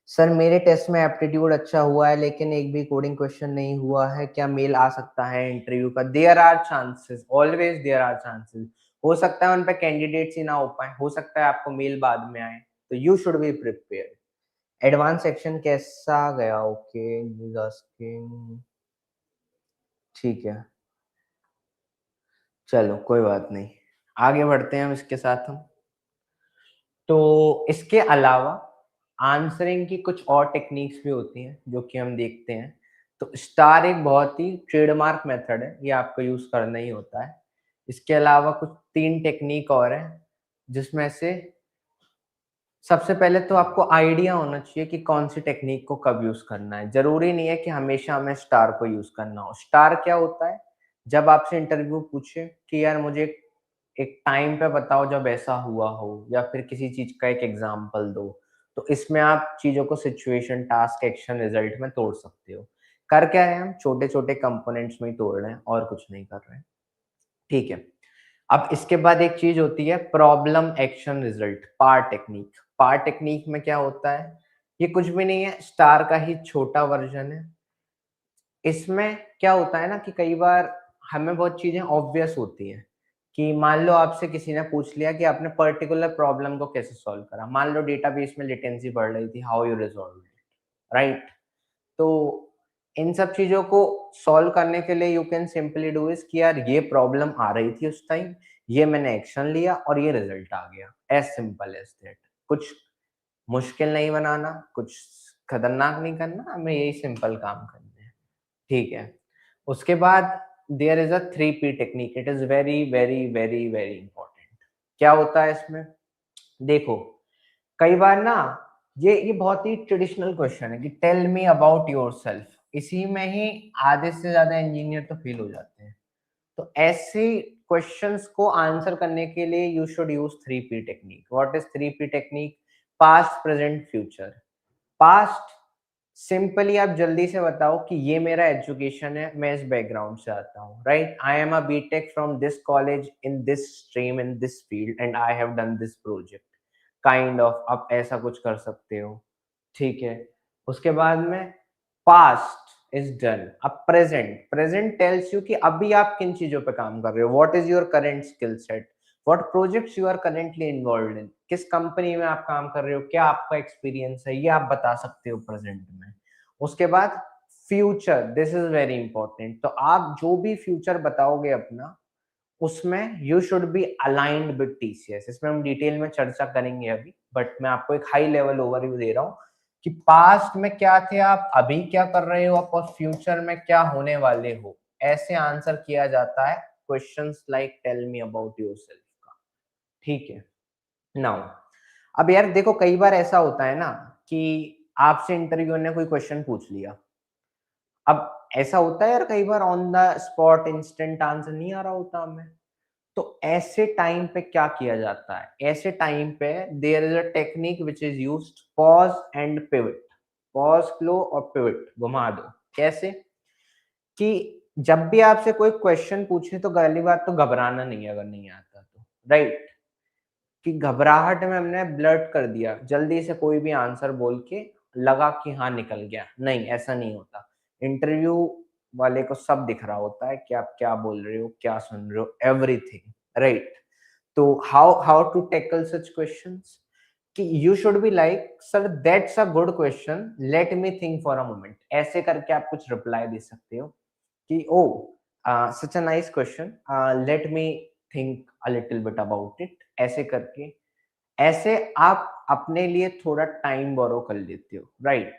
सर मेरे टेस्ट में एप्टीट्यूड अच्छा हुआ है लेकिन एक भी कोडिंग क्वेश्चन नहीं हुआ है, क्या मेल आ सकता है इंटरव्यू का? There are chances, always there are chances. हो सकता है उन पे कैंडिडेट्स ही ना हो पाए, हो सकता है आपको मेल बाद में आए, तो you should be prepared. Advance section कैसा गया? Okay, asking. ठीक है, चलो कोई बात नहीं, आगे बढ़ते हैं हम इसके साथ हम। तो इसके अलावा आंसरिंग की कुछ और टेक्निक्स भी होती हैं जो कि हम देखते हैं। तो स्टार एक बहुत ही ट्रेडमार्क मेथड है, ये आपको यूज करना ही होता है। इसके अलावा कुछ 3 टेक्निक और हैं, जिसमें से सबसे पहले तो आपको आइडिया होना चाहिए कि कौन सी टेक्निक को कब यूज करना है। जरूरी नहीं है कि हमेशा हमें स्टार को यूज करना हो। स्टार क्या होता है? जब आपसे इंटरव्यू पूछे कि यार मुझे एक टाइम पे बताओ जब ऐसा हुआ हो, या फिर किसी चीज का एक एग्जांपल दो, तो इसमें आप चीजों को सिचुएशन, टास्क, एक्शन, रिजल्ट में तोड़ सकते हो। कर क्या रहे हैं हम? छोटे छोटे कंपोनेंट्स में ही तोड़ रहे हैं और कुछ नहीं कर रहे हैं। ठीक है। अब इसके बाद एक चीज होती है प्रॉब्लम एक्शन रिजल्ट, पार टेक्निक। पार टेक्निक में क्या होता है? ये कुछ भी नहीं है, स्टार का ही छोटा वर्जन है। इसमें क्या होता है ना कि कई बार हमें बहुत चीजें ऑब्वियस होती हैं, कि मान लो आपसे किसी ने पूछ लिया कि आपने पर्टिकुलर प्रॉब्लम को कैसे सॉल्व करा। मान लो डेटाबेस में लेटेंसी बढ़ रही थी, how you resolve it, right. तो इन सब चीज़ों को सॉल्व करने के लिए you can simply do is कि यार ये प्रॉब्लम आ रही थी उस टाइम, ये मैंने एक्शन लिया और ये रिजल्ट आ गया। As simple as that. कुछ मुश्किल नहीं बनाना, कुछ खतरनाक नहीं करना, हमें यही सिंपल काम करने हैं। ठीक है। उसके बाद there is a 3P technique, it is very, very, very, very important. क्या होता है इसमें? देखो, कई बार ना ये बहुत ही ट्रेडिशनल क्वेश्चन है कि टेल मी अबाउट योरसेल्फ। इसी में ही आधे से ज्यादा इंजीनियर तो फेल हो जाते हैं। तो ऐसे क्वेश्चंस को आंसर करने के लिए you should use 3P technique. What is 3P technique? Past, present, future. Past, simply आप जल्दी से बताओ कि ये मेरा एजुकेशन है, मैं इस बैकग्राउंड से आता हूँ, right. I am a B Tech from this college in this stream in this field and I have done this project, kind of आप ऐसा कुछ कर सकते हो। ठीक है। उसके बाद में पास्ट इज डन। अब प्रेजेंट, प्रेजेंट टेल्स यू कि अभी आप किन चीजों पे काम कर रहे हो, what is your current skill set, what projects you are currently involve in, किस कंपनी में आप काम कर रहे हो, क्या आपका एक्सपीरियंस है, ये आप बता सकते हो प्रेजेंट में। उसके बाद future, this is very important. तो आप जो भी फ्यूचर बताओगे अपना, उसमें you should B aligned with TCS. इसमें हम डिटेल में चर्चा करेंगे अभी, बट मैं आपको एक हाई लेवल ओवरव्यू दे रहा हूँ कि पास्ट में क्या थे आप, अभी क्या कर रहे हो आप, और फ्यूचर में क्या होने वाले हो। ऐसे आंसर किया जाता है questions like tell me about yourself का। ठीक है। नाउ, अब यार देखो, कई बार ऐसा होता है ना कि आपसे इंटरव्यू ने कोई क्वेश्चन पूछ लिया। अब ऐसा होता है यार कई बार on the spot instant answer नहीं आ रहा होता हमें। तो ऐसे टाइम पे क्या किया जाता है? ऐसे टाइम पे there is a technique which is used pause and pivot. Pause लो और पिवट घुमा दो। कैसे? कि जब भी आपसे कोई क्वेश्चन पूछे तो पहली बात तो घबराना नहीं है अगर नहीं आता तो, राइट? कि घबराहट में हमने ब्लर्ट कर दिया, जल्दी से कोई भी आंसर बोल के लगा कि हाँ निकल गया, नहीं ऐसा नहीं होता। इंटरव्यू वाले को सब दिख रहा होता है कि आप क्या बोल रहे हो, क्या सुन रहे हो, एवरीथिंग, राइट? तो how how to tackle such questions? कि you should be like sir that's a good question, let me think for a moment. ऐसे करके आप कुछ रिप्लाई दे सकते हो कि oh such a nice question, let me think a little bit about it. ऐसे करके ऐसे आप अपने लिए थोड़ा टाइम बोरो कर लेते हो, राइट?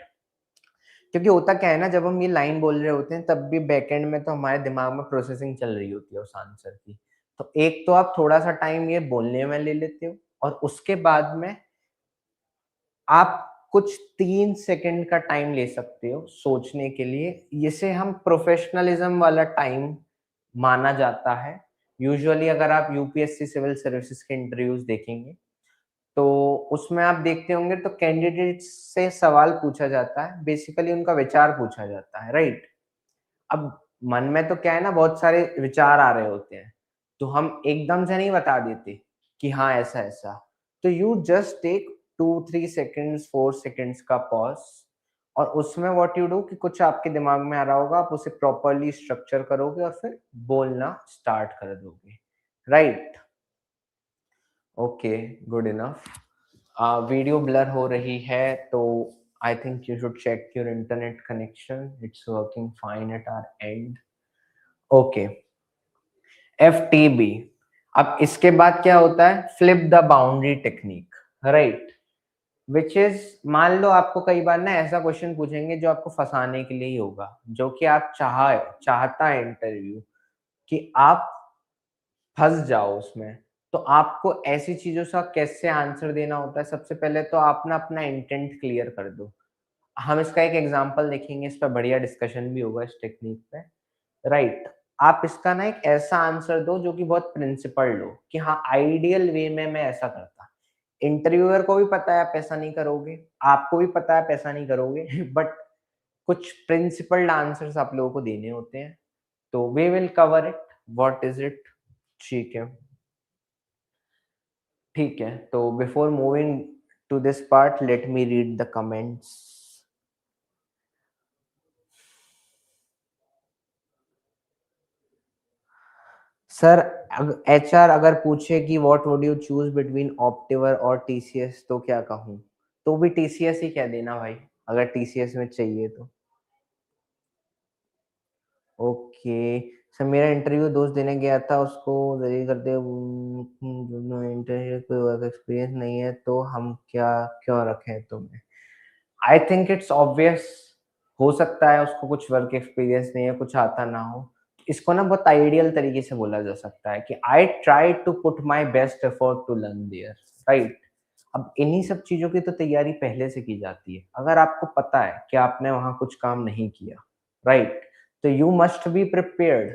क्योंकि होता क्या है ना, जब हम ये लाइन बोल रहे होते हैं तब भी बैकएंड में तो हमारे दिमाग में प्रोसेसिंग चल रही होती है उस आंसर की। तो एक तो आप थोड़ा सा टाइम ये बोलने में ले लेते हो और उसके बाद में आप कुछ 3 सेकंड का टाइम ले सकते हो सोचने के लिए। इसे हम प्रोफेशनलिज्म वाला टाइम माना जाता है। यूजुअली अगर आप यूपीएससी सिविल सर्विसेज के इंटरव्यूज देखेंगे तो उसमें आप देखते होंगे तो कैंडिडेट्स से सवाल पूछा जाता है, बेसिकली उनका विचार पूछा जाता है, राइट? अब मन में तो क्या है ना, बहुत सारे विचार आ रहे होते हैं, तो हम एकदम से नहीं बता देते कि हाँ ऐसा-ऐसा। तो you just take 2-3 seconds, 4 seconds का पॉज़ और उसमें व्हाट यू डू कि कुछ आपके दिमाग में आ रहा होगा, आप उसे प्रॉपर्ली स्ट्रक्चर करोगे और फिर बोलना स्टार्ट कर दोगे, right? Okay, good enough. Video blur हो रही है तो I think you should check your internet connection, it's working fine at our end. Okay, FTB. अब इसके बाद क्या होता है? Flip the boundary technique, right? Which is, मान लो आपको कई बार ना ऐसा क्वेश्चन पूछेंगे जो आपको फंसाने के लिए ही होगा, जो कि आप चाहता है इंटरव्यू कि आप फँस जाओ उसमें। तो आपको ऐसी चीज़ों से कैसे आंसर देना होता है, सबसे पहले तो आप ना अपना इंटेंट क्लियर कर दो। हम इसका एक एग्ज़ाम्पल देखेंगे, इस पे बढ़िया डिस्कशन भी होगा इस टेक्नीक पे, राइट? आप इसका ना एक ऐसा आंसर दो जो कि बहुत प्रिंसिपल्ड हो कि हाँ, आइडियल वे में मैं ऐसा करता। इंटरव्यूअर को भी पता है आप ऐसा नहीं करोगे, आपको भी पता है आप ऐसा नहीं करोगे बट कुछ प्रिंसिपल्ड आंसर्स आप लोगों को देने होते हैं। तो we will cover it, what is it? ठीक है। ठीक है, तो before moving to this part let me read the comments. Sir HR अगर पूछे कि what would you choose between Optiver और टीसीएस तो क्या कहूँ? तो भी टीसीएस ही कह देना भाई, अगर टीसीएस में चाहिए तो। ओके, सर मेरा इंटरव्यू दोस्त देने गया था, उसको देरी करते इंटरव्यू कोई वर्क एक्सपीरियंस नहीं है तो हम क्या क्यों रखें तुम्हें? आई थिंक इट्स ऑब्वियस, हो सकता है उसको कुछ वर्क एक्सपीरियंस नहीं है, कुछ आता ना हो। इसको ना बहुत आइडियल तरीके से बोला जा सकता है कि I try to put my best effort to learn there, right? अब इन्हीं सब चीज़ों की तो तैयारी पहले से की जाती है। अगर आपको पता है कि आपने वहाँ कुछ काम नहीं किया, राइट? तो यू मस्ट बी प्रिपेयर्ड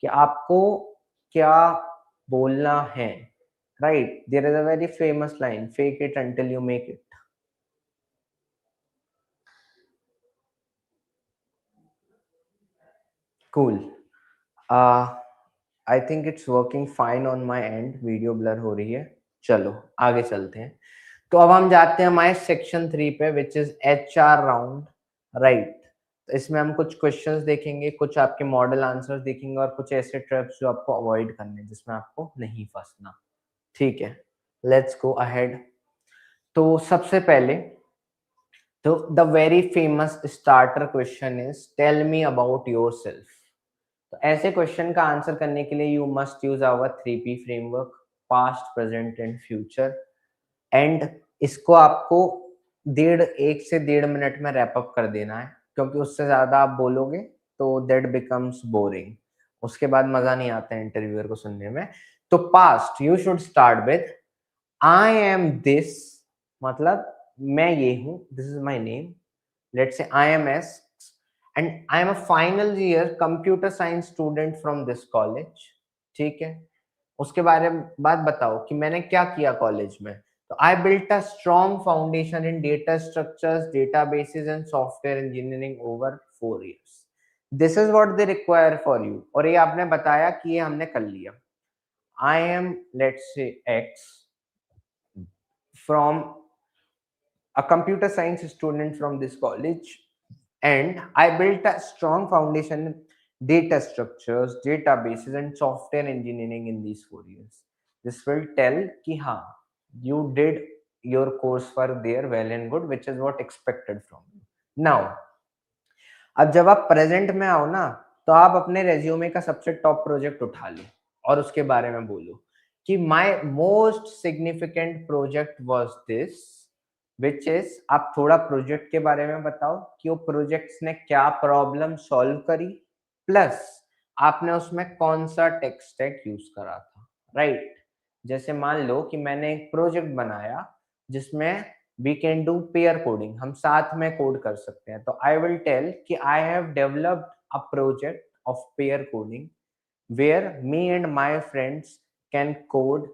कि आपको क्या बोलना है, right? There is a very famous line, fake it until you make it. Cool. I think it's working fine on my end, video blur हो रही है। चलो आगे चलते हैं। तो अब हम जाते हैं हमारे सेक्शन 3 पे which is HR round, right? तो इसमें हम कुछ क्वेश्चंस देखेंगे, कुछ आपके मॉडल आंसर्स देखेंगे और कुछ ऐसे ट्रैप्स जो आपको अवॉइड करने हैं, जिसमें आपको नहीं फंसना। ठीक है, लेट्स गो अहेड। तो सबसे पहले तो the very famous starter question is tell me about yourself. तो ऐसे क्वेश्चन का आंसर करने के लिए you must use our 3P framework, past, present and future. And इसको आपको 1.5 से 1.5 मिनट में रैप अप कर देना है, क्योंकि उससे ज़्यादा आप बोलोगे तो दैट बिकम्स बोरिंग। उसके बाद मज़ा नहीं आता है इंटरव्यूअर को सुनने में। तो past you should start with I am this, मतलब मैं ये हूँ, this is my name, let's say I am S, and I am a final year computer science student from this college. ठीक है, उसके बारे में बात बताओ कि मैंने क्या किया कॉलेज में। तो I built a strong foundation in data structures, databases and software engineering over 4 years। This is what they require for you, और ये आपने बताया कि ये हमने कर लिया। I am, let's say x, from a computer science student from this college, and I built a strong foundation in data structures, databases, and software engineering in these 4 years. This will tell कि हाँ, you did your course for there well and good, which is what expected from you. Now, अब जब आप present में आओ ना, तो आप अपने रेज्यूमे का सबसे टॉप प्रोजेक्ट उठा लो और उसके बारे में बोलो कि my most significant project was this, which is, आप थोड़ा प्रोजेक्ट के बारे में बताओ कि वो प्रोजेक्ट्स ने क्या प्रॉब्लम सॉल्व करी, प्लस आपने उसमें कौन सा टेक स्टैक यूज करा था, राइट। जैसे मान लो कि मैंने एक प्रोजेक्ट बनाया जिसमें we can do pair coding, हम साथ में कोड कर सकते हैं, तो आई विल टेल कि I have developed a project of pair coding where me and my friends can code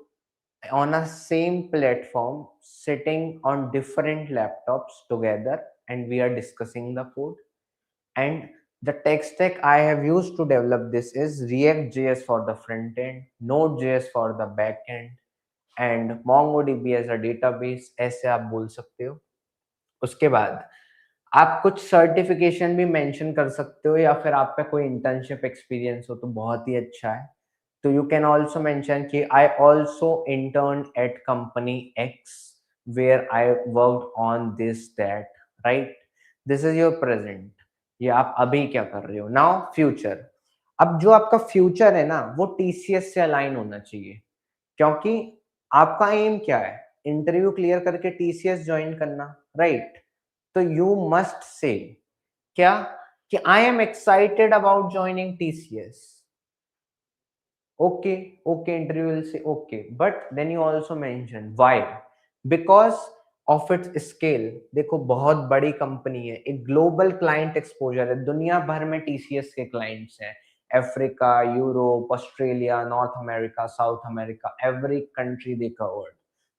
on a same platform sitting on different laptops together, and we are discussing the code. And the tech stack I have used to develop this is React.js for the front end, Node.js for the back end, and MongoDB as a database, ऐसे आप बोल सकते हो। उसके बाद आप कुछ certification भी मेंशन कर सकते हो, या फिर आप पे कोई इंटर्नशिप एक्सपीरियंस हो तो बहुत ही अच्छा है। तो यू कैन ऑल्सो मेंशन कि I also intern at company X where I worked on this that, right. This is your present, ये आप अभी क्या कर रहे हो। नाउ फ्यूचर, अब जो आपका फ्यूचर है ना वो टीसीएस से अलाइन होना चाहिए, क्योंकि आपका एम क्या है, इंटरव्यू क्लियर करके टीसीएस ज्वाइन करना, राइट। तो यू मस्ट से क्या, कि I am excited about joining TCS. Okay, okay, interview will say okay, but then you also mention why, because of its scale. देखो बहुत बड़ी कंपनी है, एक ग्लोबल क्लाइंट एक्सपोजर है, दुनिया भर में टीसीएस के क्लाइंट्स हैं, Africa, Europe, Australia, north America, south America, every country they covered,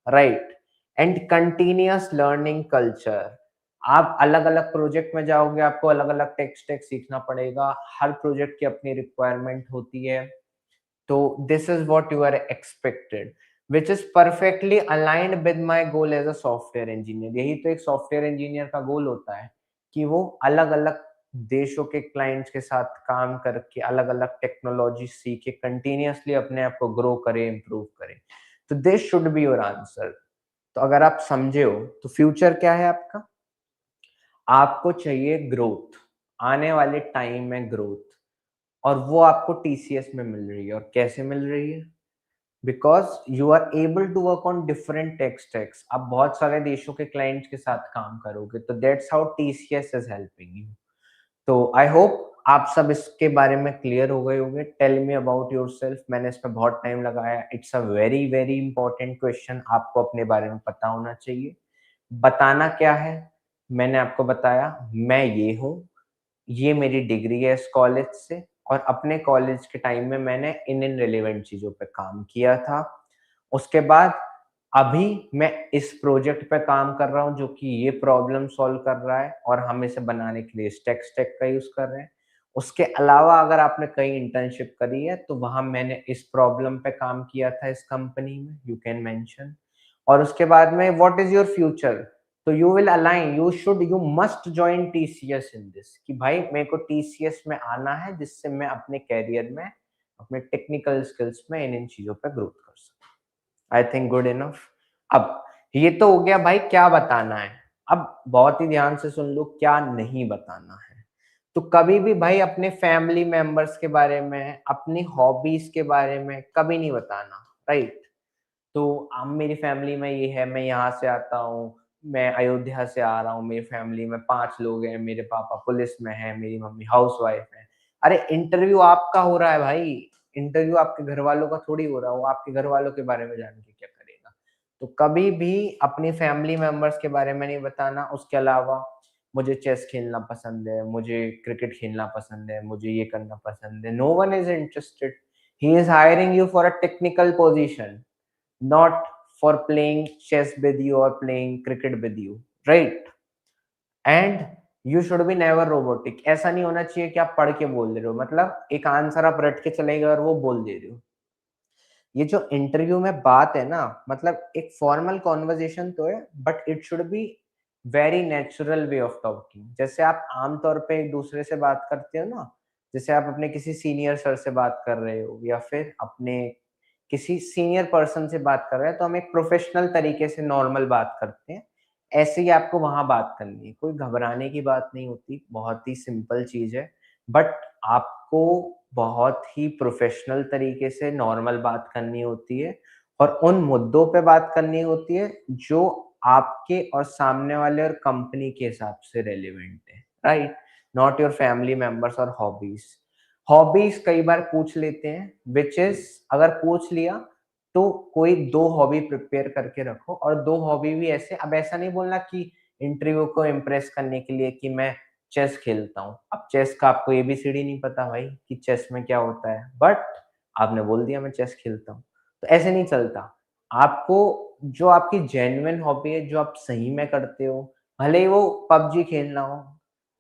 right. And continuous learning culture, आप अलग अलग प्रोजेक्ट में जाओगे, आपको अलग अलग टेक स्टैक सीखना पड़ेगा, हर प्रोजेक्ट की अपनी रिक्वायरमेंट होती है। तो this is what you are expected, which is perfectly aligned with my goal as a software engineer. यही तो एक सॉफ्टवेयर इंजीनियर का गोल होता है कि वो अलग अलग देशों के क्लाइंट्स के साथ काम करके अलग अलग टेक्नोलॉजी सीखे, कंटिन्यूअसली अपने आप को ग्रो करे, इम्प्रूव करे। तो this should be your answer. तो अगर आप समझे हो तो फ्यूचर क्या है आपका, आपको चाहिए ग्रोथ, आने वाले टाइम में ग्रोथ, और वो आपको टीसीएस में मिल रही है। और कैसे मिल रही है, because you are able to work on different tech stacks, आप बहुत सारे देशों के क्लाइंट्स के साथ काम करोगे, तो that's how TCS is helping you. तो आई होप आप सब इसके बारे में क्लियर हो गए होंगे। टेल मी अबाउट योरसेल्फ, मैंने इस पे बहुत टाइम लगाया, it's a very very important question, आपको अपने बारे में पता होना चाहिए। बताना क्या है, मैंने आपको बताया मैं ये हूँ, ये मेरी डिग्री है इस कॉलेज से, और अपने कॉलेज के टाइम में मैंने इन रिलेवेंट चीजों पे काम किया था। उसके बाद अभी मैं इस प्रोजेक्ट पे काम कर रहा हूँ जो कि ये प्रॉब्लम सॉल्व कर रहा है, और हम इसे बनाने के लिए स्टैक स्टैक का यूज कर रहे हैं। उसके अलावा अगर आपने कहीं इंटर्नशिप करी है तो वहां मैंने इस प्रॉब्लम पे काम किया था इस कंपनी में, यू कैन मेंशन। और उसके बाद में व्हाट इज योर फ्यूचर, तो you will align, you should, you must join TCS in this, कि भाई मेरे को टीसीएस में आना है जिससे मैं अपने कैरियर में, अपने टेक्निकल स्किल्स में इन चीजों पे ग्रोथ कर सकूं। I think good enough. अब ये तो हो गया भाई क्या बताना है, अब बहुत ही ध्यान से सुन लो क्या नहीं बताना है। तो कभी भी भाई अपने फैमिली मेंबर्स के बारे में, अपनी हॉबीज के बारे में कभी नहीं बताना, राइट। तो अब मेरी फैमिली में ये है, मैं यहाँ से आता हूँ, मैं अयोध्या से आ रहा हूँ, मेरी फैमिली में 5 लोग हैं, मेरे पापा पुलिस में हैं, मेरी मम्मी हाउसवाइफ है। अरे इंटरव्यू आपका हो रहा है भाई, इंटरव्यू आपके घर वालों का थोड़ी हो रहा है, वो आपके घर वालों के बारे में जान के क्या करेगा। तो कभी भी अपनी फैमिली मेंबर्स के बारे में नहीं बताना। उसके अलावा मुझे चेस खेलना पसंद है, मुझे क्रिकेट खेलना पसंद है, मुझे ये करना पसंद है। No one is interested. He is hiring you for a technical position, not for playing chess with you और playing cricket with you, right? And you should be never robotic. ऐसा नहीं होना चाहिए कि आप पढ़ के बोल दे रहे हो, मतलब एक आंसर आप रट के चले गए और वो बोल दे रहे हो। ये जो इंटरव्यू में बात है ना, मतलब एक फॉर्मल कॉन्वर्जेशन तो है, but it should be very natural way of talking. जैसे आप आमतौर पे एक दूसरे से बात करते हो ना, जैसे आप अपने किसी सीनियर सर से बात कर रहे हो या फिर अपने किसी सीनियर पर्सन से बात कर रहे हैं, तो हम एक प्रोफेशनल तरीके से नॉर्मल बात करते हैं। ऐसे ही आपको वहाँ बात करनी है, कोई घबराने की बात नहीं होती, बहुत ही सिंपल चीज़ है। बट आपको बहुत ही प्रोफेशनल तरीके से नॉर्मल बात करनी होती है और उन मुद्दों पे बात करनी होती है जो आपके और सामने वाले और कंपनी के हिसाब से रेलेवेंट है, right? Not your family members और हॉबीज। हॉबीज कई बार पूछ लेते हैं, विच इज अगर पूछ लिया तो कोई दो हॉबी प्रिपेयर करके रखो, और दो हॉबी भी ऐसे, अब ऐसा नहीं बोलना कि इंटरव्यू को इम्प्रेस करने के लिए कि मैं चेस खेलता हूँ। अब चेस का आपको एबीसीडी नहीं पता भाई कि चेस में क्या होता है, बट आपने बोल दिया मैं चेस खेलता हूँ, तो ऐसे नहीं चलता। आपको जो आपकी जेन्युइन हॉबी है, जो आप सही में करते हो, भले ही वो पबजी खेलना हो,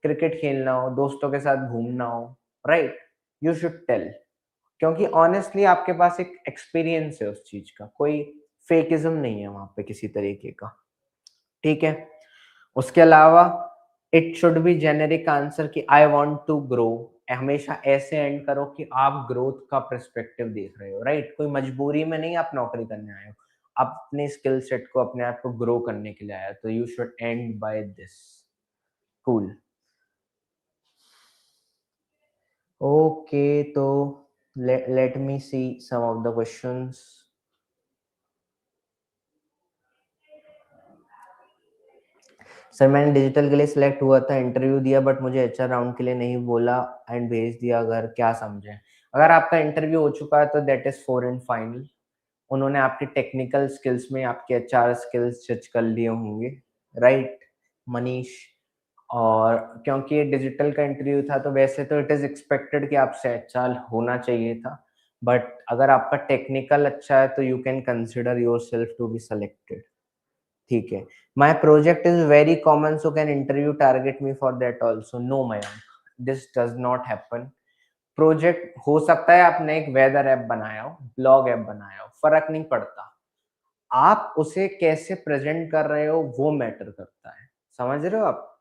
क्रिकेट खेलना हो, दोस्तों के साथ घूमना हो, राइट? यू शुड टेल, क्योंकि ऑनेस्टली आपके पास एक एक्सपीरियंस है उस चीज का, कोई फेकिज्म नहीं है वहां पे किसी तरीके का, ठीक है? उसके अलावा it should B generic answer कि आई वांट टू ग्रो। हमेशा ऐसे एंड करो कि आप ग्रोथ का पर्सपेक्टिव देख रहे हो, राइट? कोई मजबूरी में नहीं आप नौकरी करने आए हो, आप अपने स्किल सेट को, अपने आप को ग्रो करने के लिए आए हो, तो you should end by this. Cool. Okay, तो let me see some of the questions. Sir मैंने डिजिटल के लिए सिलेक्ट हुआ था, इंटरव्यू दिया, बट मुझे एचआर राउंड के लिए नहीं बोला एंड भेज दिया, अगर क्या समझें? अगर आपका इंटरव्यू हो चुका है तो दैट इज 4 एंड फाइनल। उन्होंने आपकी टेक्निकल स्किल्स में आपके एचआर स्किल्स जज कर लिए होंगे, राइट मनीष? और क्योंकि ये डिजिटल का इंटरव्यू था तो वैसे तो इट इज एक्सपेक्टेड कि आपसे एचआर होना चाहिए था, बट अगर आपका टेक्निकल अच्छा है तो you can consider yourself to be selected, ठीक है? My project is very common, so can interview target me for that also? No Mayank, this does not happen. Project हो सकता है आपने एक वेदर ऐप बनाया हो, ब्लॉग ऐप बनाया हो, फर्क नहीं पड़ता। आप उसे कैसे प्रेजेंट कर रहे हो वो मैटर करता है, समझ रहे हो आप?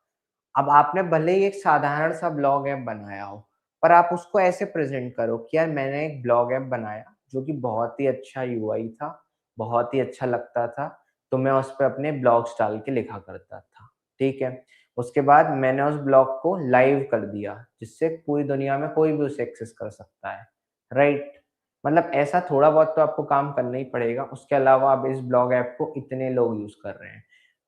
अब आपने भले ही एक साधारण सा ब्लॉग ऐप बनाया हो, पर आप उसको ऐसे प्रेजेंट करो कि यार मैंने एक ब्लॉग ऐप बनाया जो कि बहुत ही अच्छा यूआई था, बहुत ही अच्छा लगता था, तो मैं उस पे अपने ब्लॉग्स डाल के लिखा करता था, ठीक है? उसके बाद मैंने उस ब्लॉग को लाइव कर दिया, जिससे पूरी दुनिया में कोई भी उसे एक्सेस कर सकता है, राइट? मतलब ऐसा थोड़ा बहुत तो आपको काम करना ही पड़ेगा। उसके अलावा अब इस ब्लॉग ऐप को इतने लोग यूज़ कर रहे हैं।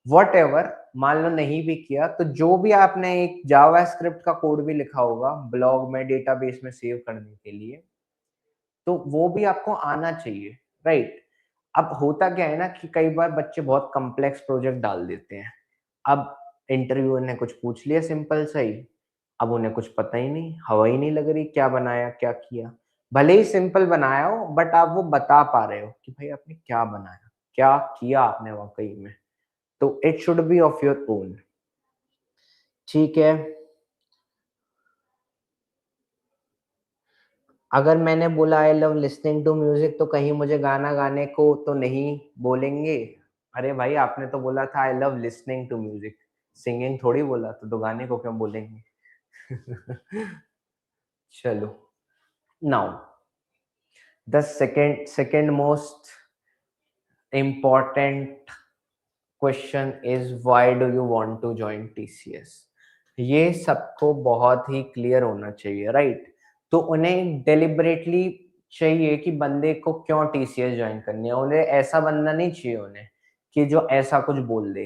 व्हाटएवर, मान लो नहीं भी किया तो जो भी आपने एक जावास्क्रिप्ट का कोड भी लिखा होगा ब्लॉग में डेटाबेस में सेव करने के लिए, तो वो भी आपको आना चाहिए, राइट? अब होता क्या है ना कि कई बार बच्चे बहुत कॉम्प्लेक्स प्रोजेक्ट डाल देते हैं। अब इंटरव्यूअर ने कुछ पूछ लिया सिंपल सा ही, अब उन्हें कुछ पता ही नहीं, हवा ही नहीं लग रही क्या बनाया, क्या किया। भले ही सिंपल बनाया हो, बट आप वो बता पा रहे हो कि भाई आपने क्या बनाया, क्या किया आपने वाक़ई में। तो it should be of your own, ठीक है? अगर मैंने बोला I love listening to music तो कहीं मुझे गाना गाने को तो नहीं बोलेंगे? अरे भाई आपने तो बोला था I love listening to music, singing थोड़ी बोला, तो गाने को क्यों बोलेंगे? चलो, now the second most important question is why do you want to join TCS? ये सबको बहुत ही क्लियर होना चाहिए, राइट? तो उन्हें डेलिबरेटली चाहिए कि बंदे को क्यों टीसीएस ज्वाइन करनी है। उन्हें ऐसा बंदा नहीं चाहिए उन्हें कि जो ऐसा कुछ बोल दे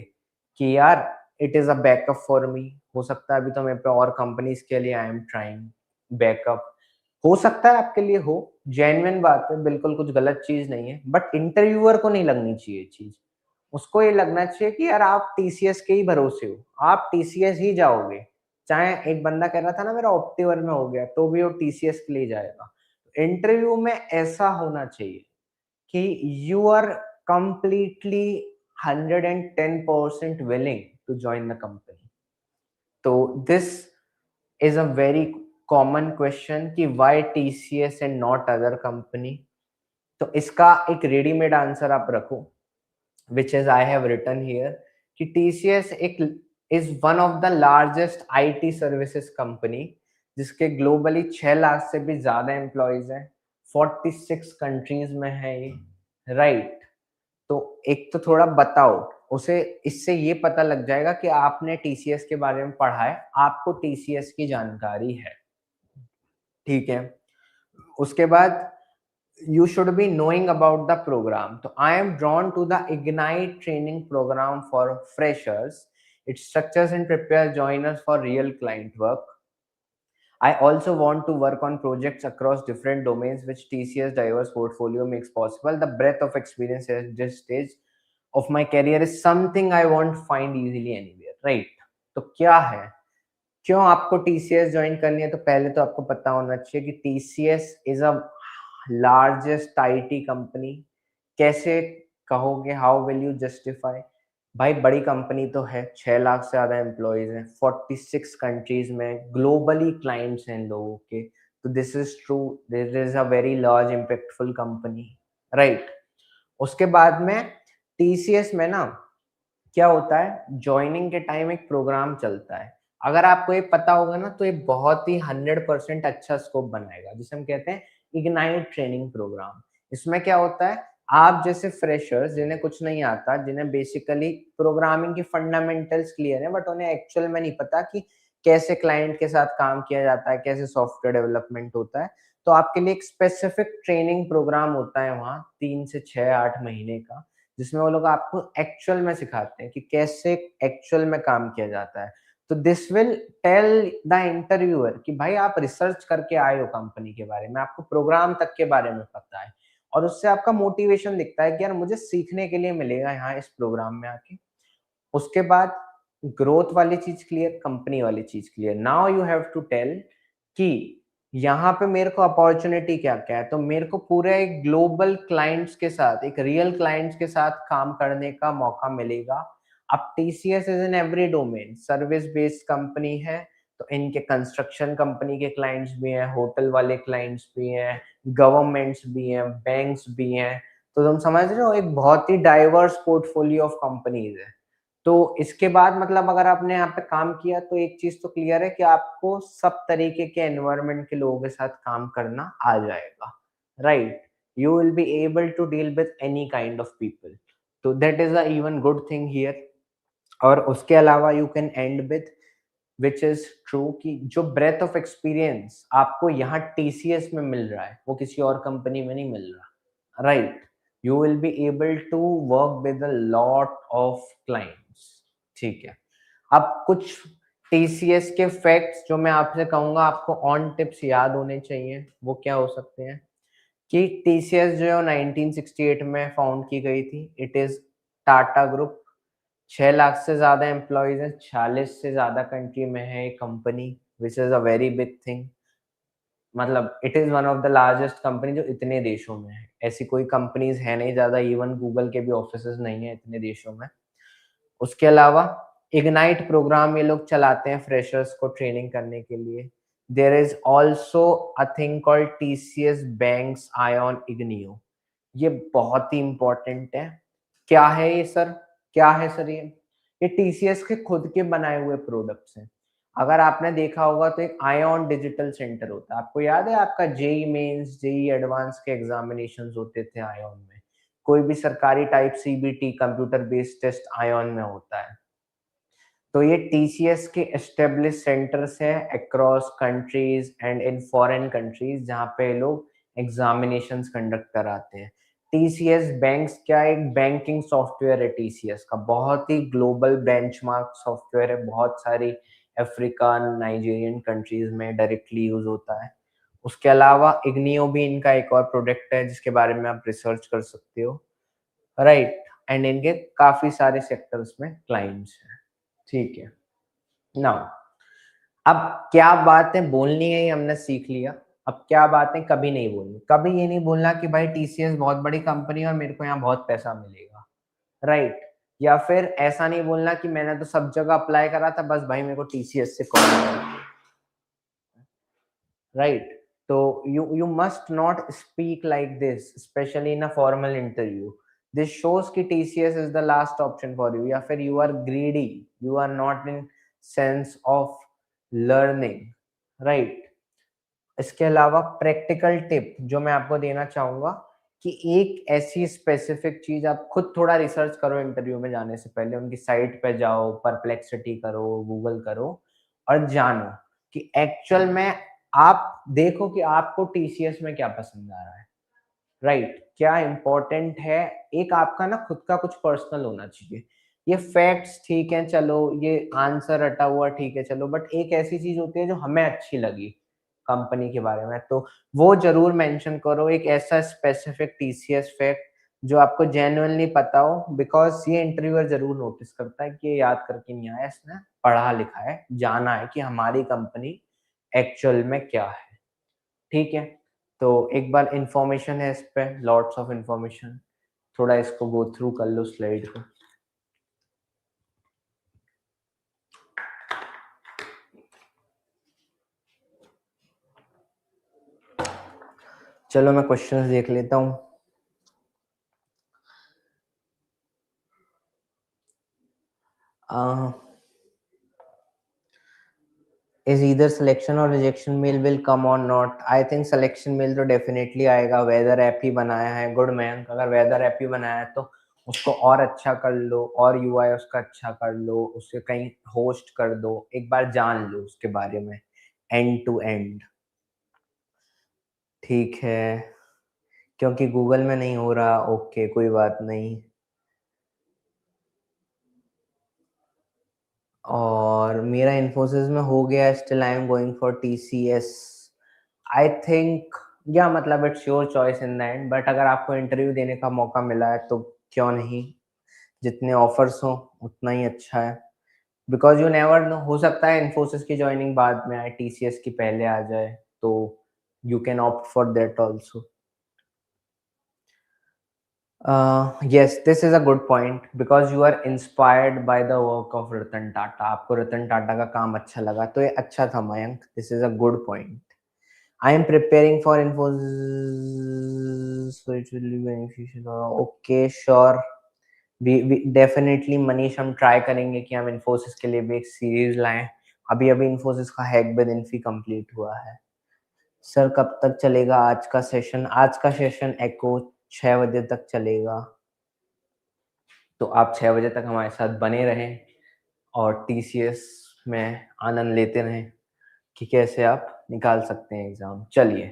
कि यार it is a backup for me. हो सकता है अभी तो मेरे पे और कंपनीज के लिए आई एम ट्राइंग बैकअप, हो सकता है आपके लिए हो, जेन्युइन बात है, बिल्कुल कुछ गलत चीज नहीं है, बट इंटरव्यूअर को नहीं लगनी चाहिए चीज। उसको ये लगना चाहिए कि यार आप टीसीएस के ही भरोसे हो, आप टीसीएस ही जाओगे। चाहे एक बंदा कह रहा था ना मेरा ऑप्टिवर में हो गया, तो भी वो टीसीएस के लिए जाएगा। इंटरव्यू में ऐसा होना चाहिए कि you are completely 110% willing to join the company. तो this is a very common question कि why TCS and not other company. तो इसका एक रेडीमेड आंसर आप रखो, which is I have written here कि TCS एक is one of the largest IT services company जिसके ग्लोबली 6 लाख से भी ज्यादा एम्प्लॉयज हैं, 46 कंट्रीज में है ये, राइट। तो एक तो थोड़ा बताओ उसे, इससे ये पता लग जाएगा कि आपने टीसीएस के बारे में पढ़ा है, आपको टीसीएस की जानकारी है, ठीक है। उसके बाद you should be knowing about the program. So I am drawn to the Ignite training program for freshers. It structures and prepares joiners for real client work. I also want to work on projects across different domains which TCS diverse portfolio makes possible. The breadth of experience at this stage of my career is something I won't find easily anywhere, right? तो क्या है, क्यों आपको TCS join करनी है? तो पहले तो आपको पता होना चाहिए कि TCS is a largest IT company. कैसे कहोगे, हाउ विल यू जस्टिफाई? भाई बड़ी कंपनी तो है, 6 लाख से ज्यादा एम्प्लॉयज हैं, 46 कंट्रीज में ग्लोबली क्लाइंट्स हैं लोगों के, तो this is true, this is a very large impactful company, right. उसके बाद में टीसीएस में ना क्या होता है, ज्वाइनिंग के टाइम एक प्रोग्राम चलता है, अगर आपको ये पता होगा ना तो ये बहुत ही 100% अच्छा स्कोप बनाएगा, जिसे हम कहते हैं इग्नाइट ट्रेनिंग प्रोग्राम। इसमें क्या होता है, आप जैसे फ्रेशर्स जिन्हें कुछ नहीं आता, जिन्हें बेसिकली प्रोग्रामिंग की फंडामेंटल्स क्लियर है बट उन्हें एक्चुअल में नहीं पता कि कैसे क्लाइंट के साथ काम किया जाता है, कैसे सॉफ्टवेयर डेवलपमेंट होता है, तो आपके लिए एक स्पेसिफिक ट्रेनिंग प्रोग्राम होता है वहाँ 3 से 6 8 महीने का, जिसमें वो लोग आपको एक्चुअल में सिखाते हैं कि कैसे एक्चुअल में काम किया जाता है। तो this will tell the interviewer कि भाई आप रिसर्च करके आए हो कंपनी के बारे में, आपको प्रोग्राम तक के बारे में पता है, और उससे आपका मोटिवेशन दिखता है कि यार मुझे सीखने के लिए मिलेगा यहाँ इस प्रोग्राम में आके। उसके बाद ग्रोथ वाली चीज क्लियर, कंपनी वाली चीज clear. Now you have to tell कि यहाँ पे मेरे को अपॉर्चुनिटी क्या क्या है, तो मेरे को पूरे एक ग्लोबल क्लाइंट्स के साथ, एक रियल क्लाइंट्स के साथ काम करने का मौका मिलेगा। अब TCS is in every domain, service based company है, तो इनके कंस्ट्रक्शन कंपनी के क्लाइंट्स भी हैं, होटल वाले क्लाइंट्स भी हैं, गवर्नमेंट्स भी हैं, बैंक्स भी हैं, तो तुम समझ रहे हो एक बहुत ही डाइवर्स पोर्टफोलियो ऑफ कंपनीज है। तो इसके बाद मतलब अगर आपने यहाँ पे काम किया तो एक चीज तो क्लियर है कि आपको सब तरीके के एनवायरनमेंट के लोगों के साथ काम करना आ जाएगा, right. You will be able to deal with any kind of people, तो that is a even good thing here. और उसके अलावा you can end with which is true कि जो ब्रेथ ऑफ एक्सपीरियंस आपको यहाँ टीसीएस में मिल रहा है वो किसी और कंपनी में नहीं मिल रहा, right. You will be able to work with a lot of clients, ठीक है। अब कुछ टीसीएस के फैक्ट्स जो मैं आपसे कहूंगा आपको ऑन टिप्स याद होने चाहिए, वो क्या हो सकते हैं कि टीसीएस जो है 1968 में फाउंड की गई थी, it is Tata group, 6 lakh से ज्यादा एम्प्लॉयज हैं, 46 से ज्यादा कंट्री में है ये company, which is a very big thing. मतलब it is one of the largest company जो इतने देशों में है, ऐसी कोई कंपनीज है नहीं ज्यादा, इवन गूगल के भी ऑफिसेज नहीं है इतने देशों में। उसके अलावा इग्नाइट प्रोग्राम ये लोग चलाते हैं फ्रेशर्स को ट्रेनिंग करने के लिए। There is also a thing called TCS BaNCS आयन इग्नियो, ये बहुत ही इंपॉर्टेंट है। क्या है ये सर, क्या है सर ये टीसीएस के खुद के बनाए हुए प्रोडक्ट्स हैं। अगर आपने देखा होगा तो एक आयन डिजिटल सेंटर होता है, आपको याद है आपका जेई मेंस जेई एडवांस के एग्जामिनेशंस होते थे आयन में, कोई भी सरकारी type CBT computer based test iON में होता है। तो ये टीसीएस के एस्टेब्लिश सेंटर्स हैं across countries and in foreign countries जहाँ पे लोग एग्जामिनेशंस कंडक्ट कराते हैं। टीसीएस बैंक्स क्या, एक बैंकिंग सॉफ्टवेयर है टीसीएस का, बहुत ही ग्लोबल बेंचमार्क सॉफ्टवेयर है, बहुत सारी अफ्रीकन नाइजीरियन कंट्रीज में डायरेक्टली यूज होता है। उसके अलावा इग्नियो भी इनका एक और प्रोडक्ट है जिसके बारे में आप रिसर्च कर सकते हो, राइट। एंड इनके काफ़ी सारे सेक्टर्स में क्लाइंट्स हैं, ठीक है। नाउ अब क्या बातें बोलनी है ये हमने सीख लिया, अब क्या बातें कभी नहीं बोलनी। कभी ये नहीं बोलना कि भाई टीसीएस बहुत बड़ी कंपनी है और मेरे को यहाँ बहुत पैसा मिलेगा, राइट? या फिर ऐसा नहीं बोलना कि मैंने तो सब जगह अप्लाई करा था, बस भाई मेरे को टीसीएस से कॉल आया, राइट? तो you must not speak like this, especially in a formal interview. This shows कि TCS is the last option for you, या फिर you are greedy, you are not in sense of learning, right? इसके अलावा practical tip जो मैं आपको देना चाहूंगा कि एक ऐसी स्पेसिफिक चीज, आप खुद थोड़ा रिसर्च करो इंटरव्यू में जाने से पहले, उनकी साइट पे जाओ, परप्लेक्सिटी करो, गूगल करो और जानो कि एक्चुअल में आप देखो कि आपको टीसीएस में क्या पसंद आ रहा है, राइट? क्या इंपॉर्टेंट है, एक आपका ना खुद का कुछ पर्सनल होना चाहिए। ये फैक्ट्स ठीक है, चलो ये आंसर रटा हुआ ठीक है, चलो, बट एक ऐसी चीज होती है जो हमें अच्छी लगी कंपनी के बारे में, तो वो जरूर मेंशन करो, एक ऐसा स्पेसिफिक टीसीएस फैक्ट जो आपको जेन्युइनली पता हो, बिकॉज ये इंटरव्यूअर जरूर नोटिस करता है कि ये याद करके नहीं आया, इसने पढ़ा लिखा है, जाना है कि हमारी कंपनी एक्चुअल में क्या है, ठीक है? तो एक बार इंफॉर्मेशन है इस पे, लॉट्स ऑफ इंफॉर्मेशन, थोड़ा इसको गो थ्रू कर लो स्लाइड को। चलो मैं क्वेश्चंस देख लेता हूँ। is either selection or rejection mail will come or not? I think selection mail तो definitely आएगा, वेदर ऐप ही बनाया है, गुड मैन, अगर वेदर ऐप ही बनाया है तो उसको और अच्छा कर लो, और यूआई उसका अच्छा कर लो, उसके कहीं होस्ट कर दो, एक बार जान लो उसके बारे में एंड टू एंड, ठीक है? क्योंकि गूगल में नहीं हो रहा, ओके कोई बात नहीं। और मेरा इन्फोसिस में हो गया, still I am going for TCS. I think, या मतलब it's your choice in the and, but अगर आपको इंटरव्यू देने का मौका मिला है तो क्यों नहीं, जितने ऑफर्स हो उतना ही अच्छा है, बिकॉज यू नेवर नो, हो सकता है इन्फोसिस की ज्वाइनिंग बाद में आए, टीसीएस की पहले आ जाए, तो you can opt for that also. Yes, this is a good point because you are inspired by the work of Ratan Tata, आपको रतन टाटा का काम अच्छा लगा, तो ये अच्छा था Mayank, this is a good point. I am preparing for Infosys, so it will be beneficial. Okay, sure. We definitely Manish, हम ट्राई करेंगे कि हम इन्फोसिस के लिए भी एक सीरीज लाएं। अभी अभी इन्फोसिस का हैक विद इन्फी कंप्लीट हुआ है। सर कब तक चलेगा आज का सेशन? आज का सेशन एको 6 बजे तक चलेगा, तो आप 6 बजे तक हमारे साथ बने रहें और टीसीएस में आनंद लेते रहें कि कैसे आप निकाल सकते हैं एग्जाम। चलिए,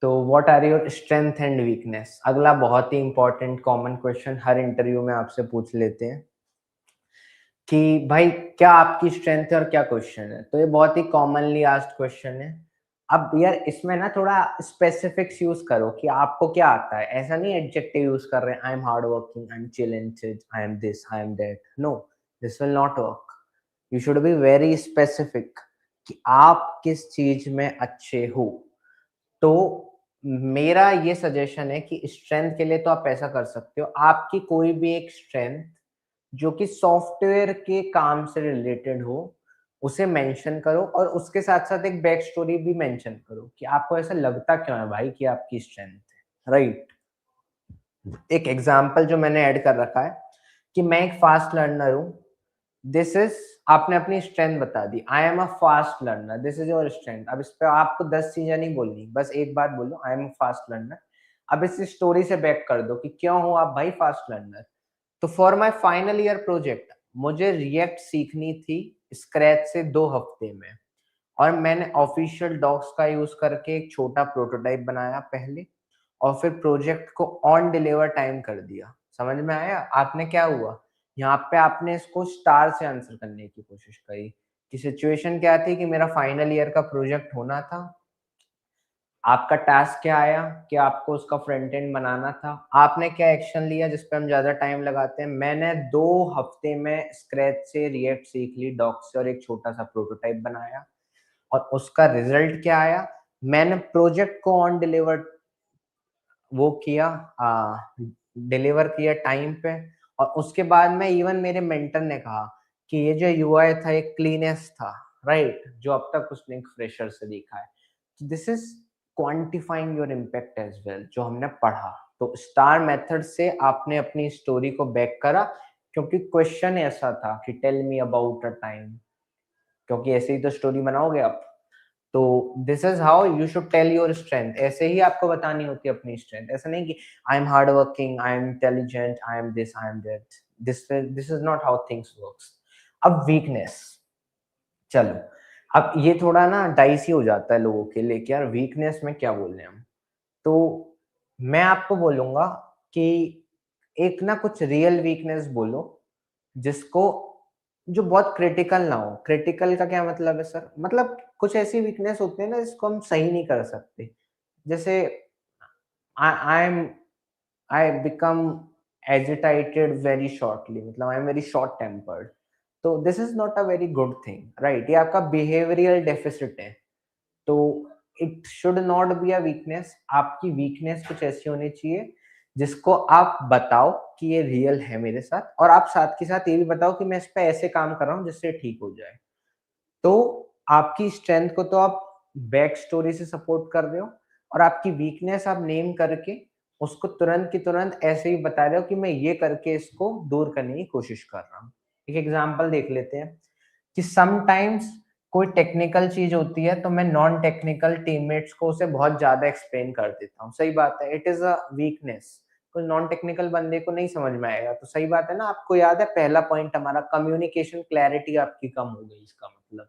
तो what are your strength and weakness, अगला बहुत ही इंपॉर्टेंट कॉमन क्वेश्चन हर इंटरव्यू में आपसे पूछ लेते हैं कि भाई क्या आपकी स्ट्रेंथ है और क्या क्वेश्चन है, तो ये बहुत ही कॉमनली आस्क्ड क्वेश्चन है। अब यार इसमें ना थोड़ा स्पेसिफिक्स यूज करो कि आपको क्या आता है, ऐसा नहीं एडजेक्टिव यूज कर रहे हैं, I am hard working, I am talented, I am this, I am that, no, this will not work. You should be very specific कि आप किस चीज में अच्छे हो। तो मेरा ये सजेशन है कि स्ट्रेंथ के लिए तो आप ऐसा कर सकते हो, आपकी कोई भी एक स्ट्रेंथ जो कि सॉफ्टवेयर के काम से रिलेटेड हो उसे मेंशन करो, और उसके साथ साथ एक बैक स्टोरी भी मेंशन करो कि आपको ऐसा लगता क्यों है भाई कि आपकी स्ट्रेंथ है, राइट? एक एग्जांपल जो मैंने ऐड कर रखा है कि मैं एक फास्ट लर्नर हूँ, दिस इज, आपने अपनी स्ट्रेंथ बता दी, I am a fast learner, this is your strength. अब इस पे आपको 10 चीजें नहीं बोलनी, बस एक बात बोलो, आई एम अ फास्ट लर्नर। अब इस स्टोरी से बैक कर दो कि क्यों हो आप भाई फास्ट लर्नर। तो for my final year project मुझे रिएक्ट सीखनी थी स्क्रैच से 2 हफ्ते में, और मैंने ऑफिशियल डॉक्स का यूज करके एक छोटा प्रोटोटाइप बनाया पहले, और फिर प्रोजेक्ट को ऑन डिलीवर टाइम कर दिया। समझ में आया आपने क्या हुआ? यहाँ पे आपने इसको स्टार से आंसर करने की कोशिश करी कि सिचुएशन क्या थी कि मेरा फाइनल ईयर का प्रोजेक्ट होना था, आपका टास्क क्या आया कि आपको उसका फ्रंट एंड बनाना था। आपने क्या एक्शन लिया जिस पे हम ज़्यादा टाइम लगाते हैं। मैंने 2 हफ्ते में स्क्रैच से रिएक्ट सीख ली, डॉक्स से, और एक छोटा-सा प्रोटोटाइप बनाया। और उसका रिज़ल्ट क्या आया? मैंने प्रोजेक्ट को ऑन डिलीवर्ड वो किया, डिलीवर किया टाइम पे। और उसके बाद में इवन मेरे मेंटर ने कहा कि ये जो यूआई था ये क्लीनेस्ट था, राइट? जो अब तक उसने एक फ्रेशर से देखा है। This is quantifying your impact as well, जो हमने पढ़ा। तो स्टार मेथड से आपने अपनी स्टोरी को बैक करा, क्योंकि क्वेश्चन ऐसा था कि tell me about a time, क्योंकि ऐसे ही तो स्टोरी बनाओगे आप। तो this is how you should tell your strength. ऐसे ही आपको बतानी होती है अपनी स्ट्रेंथ। ऐसा नहीं कि I am hard working, I am intelligent, I am this, I am that. This is not how things works. अब वीकनेस, चलो, अब ये थोड़ा ना डाइसी हो जाता है लोगों के लिए कि यार वीकनेस में क्या बोल रहे हैं हम। तो मैं आपको बोलूंगा कि एक ना कुछ रियल वीकनेस बोलो, जिसको, जो बहुत क्रिटिकल ना हो। क्रिटिकल का क्या मतलब है सर? मतलब कुछ ऐसी वीकनेस होती है ना जिसको हम सही नहीं कर सकते। जैसे I am I become agitated very shortly, मतलब I am very short tempered. तो this is not a very good thing, right? ये आपका बिहेवियरल डेफिसिट है। तो it should not be a weakness. आपकी वीकनेस कुछ ऐसी होनी चाहिए जिसको आप बताओ कि ये रियल है मेरे साथ, और आप साथ के साथ ये भी बताओ कि मैं इस पे ऐसे काम कर रहा हूँ जिससे ठीक हो जाए। तो आपकी स्ट्रेंथ को तो आप बैक स्टोरी से सपोर्ट कर रहे हो, और आपकी वीकनेस आप नेम करके उसको तुरंत की तुरंत ऐसे ही बता रहे हो कि मैं ये करके इसको दूर करने की कोशिश कर रहा हूँ। एक एग्जांपल देख लेते हैं कि समटाइम्स कोई टेक्निकल चीज होती है तो मैं नॉन टेक्निकल टीममेट्स को उसे बहुत ज्यादा एक्सप्लेन कर देता हूँ। सही बात है, इट इज अ वीकनेस। कोई नॉन टेक्निकल बंदे को नहीं समझ में आएगा, तो सही बात है ना। आपको याद है पहला पॉइंट हमारा, कम्युनिकेशन क्लैरिटी आपकी कम हो गई, इसका मतलब।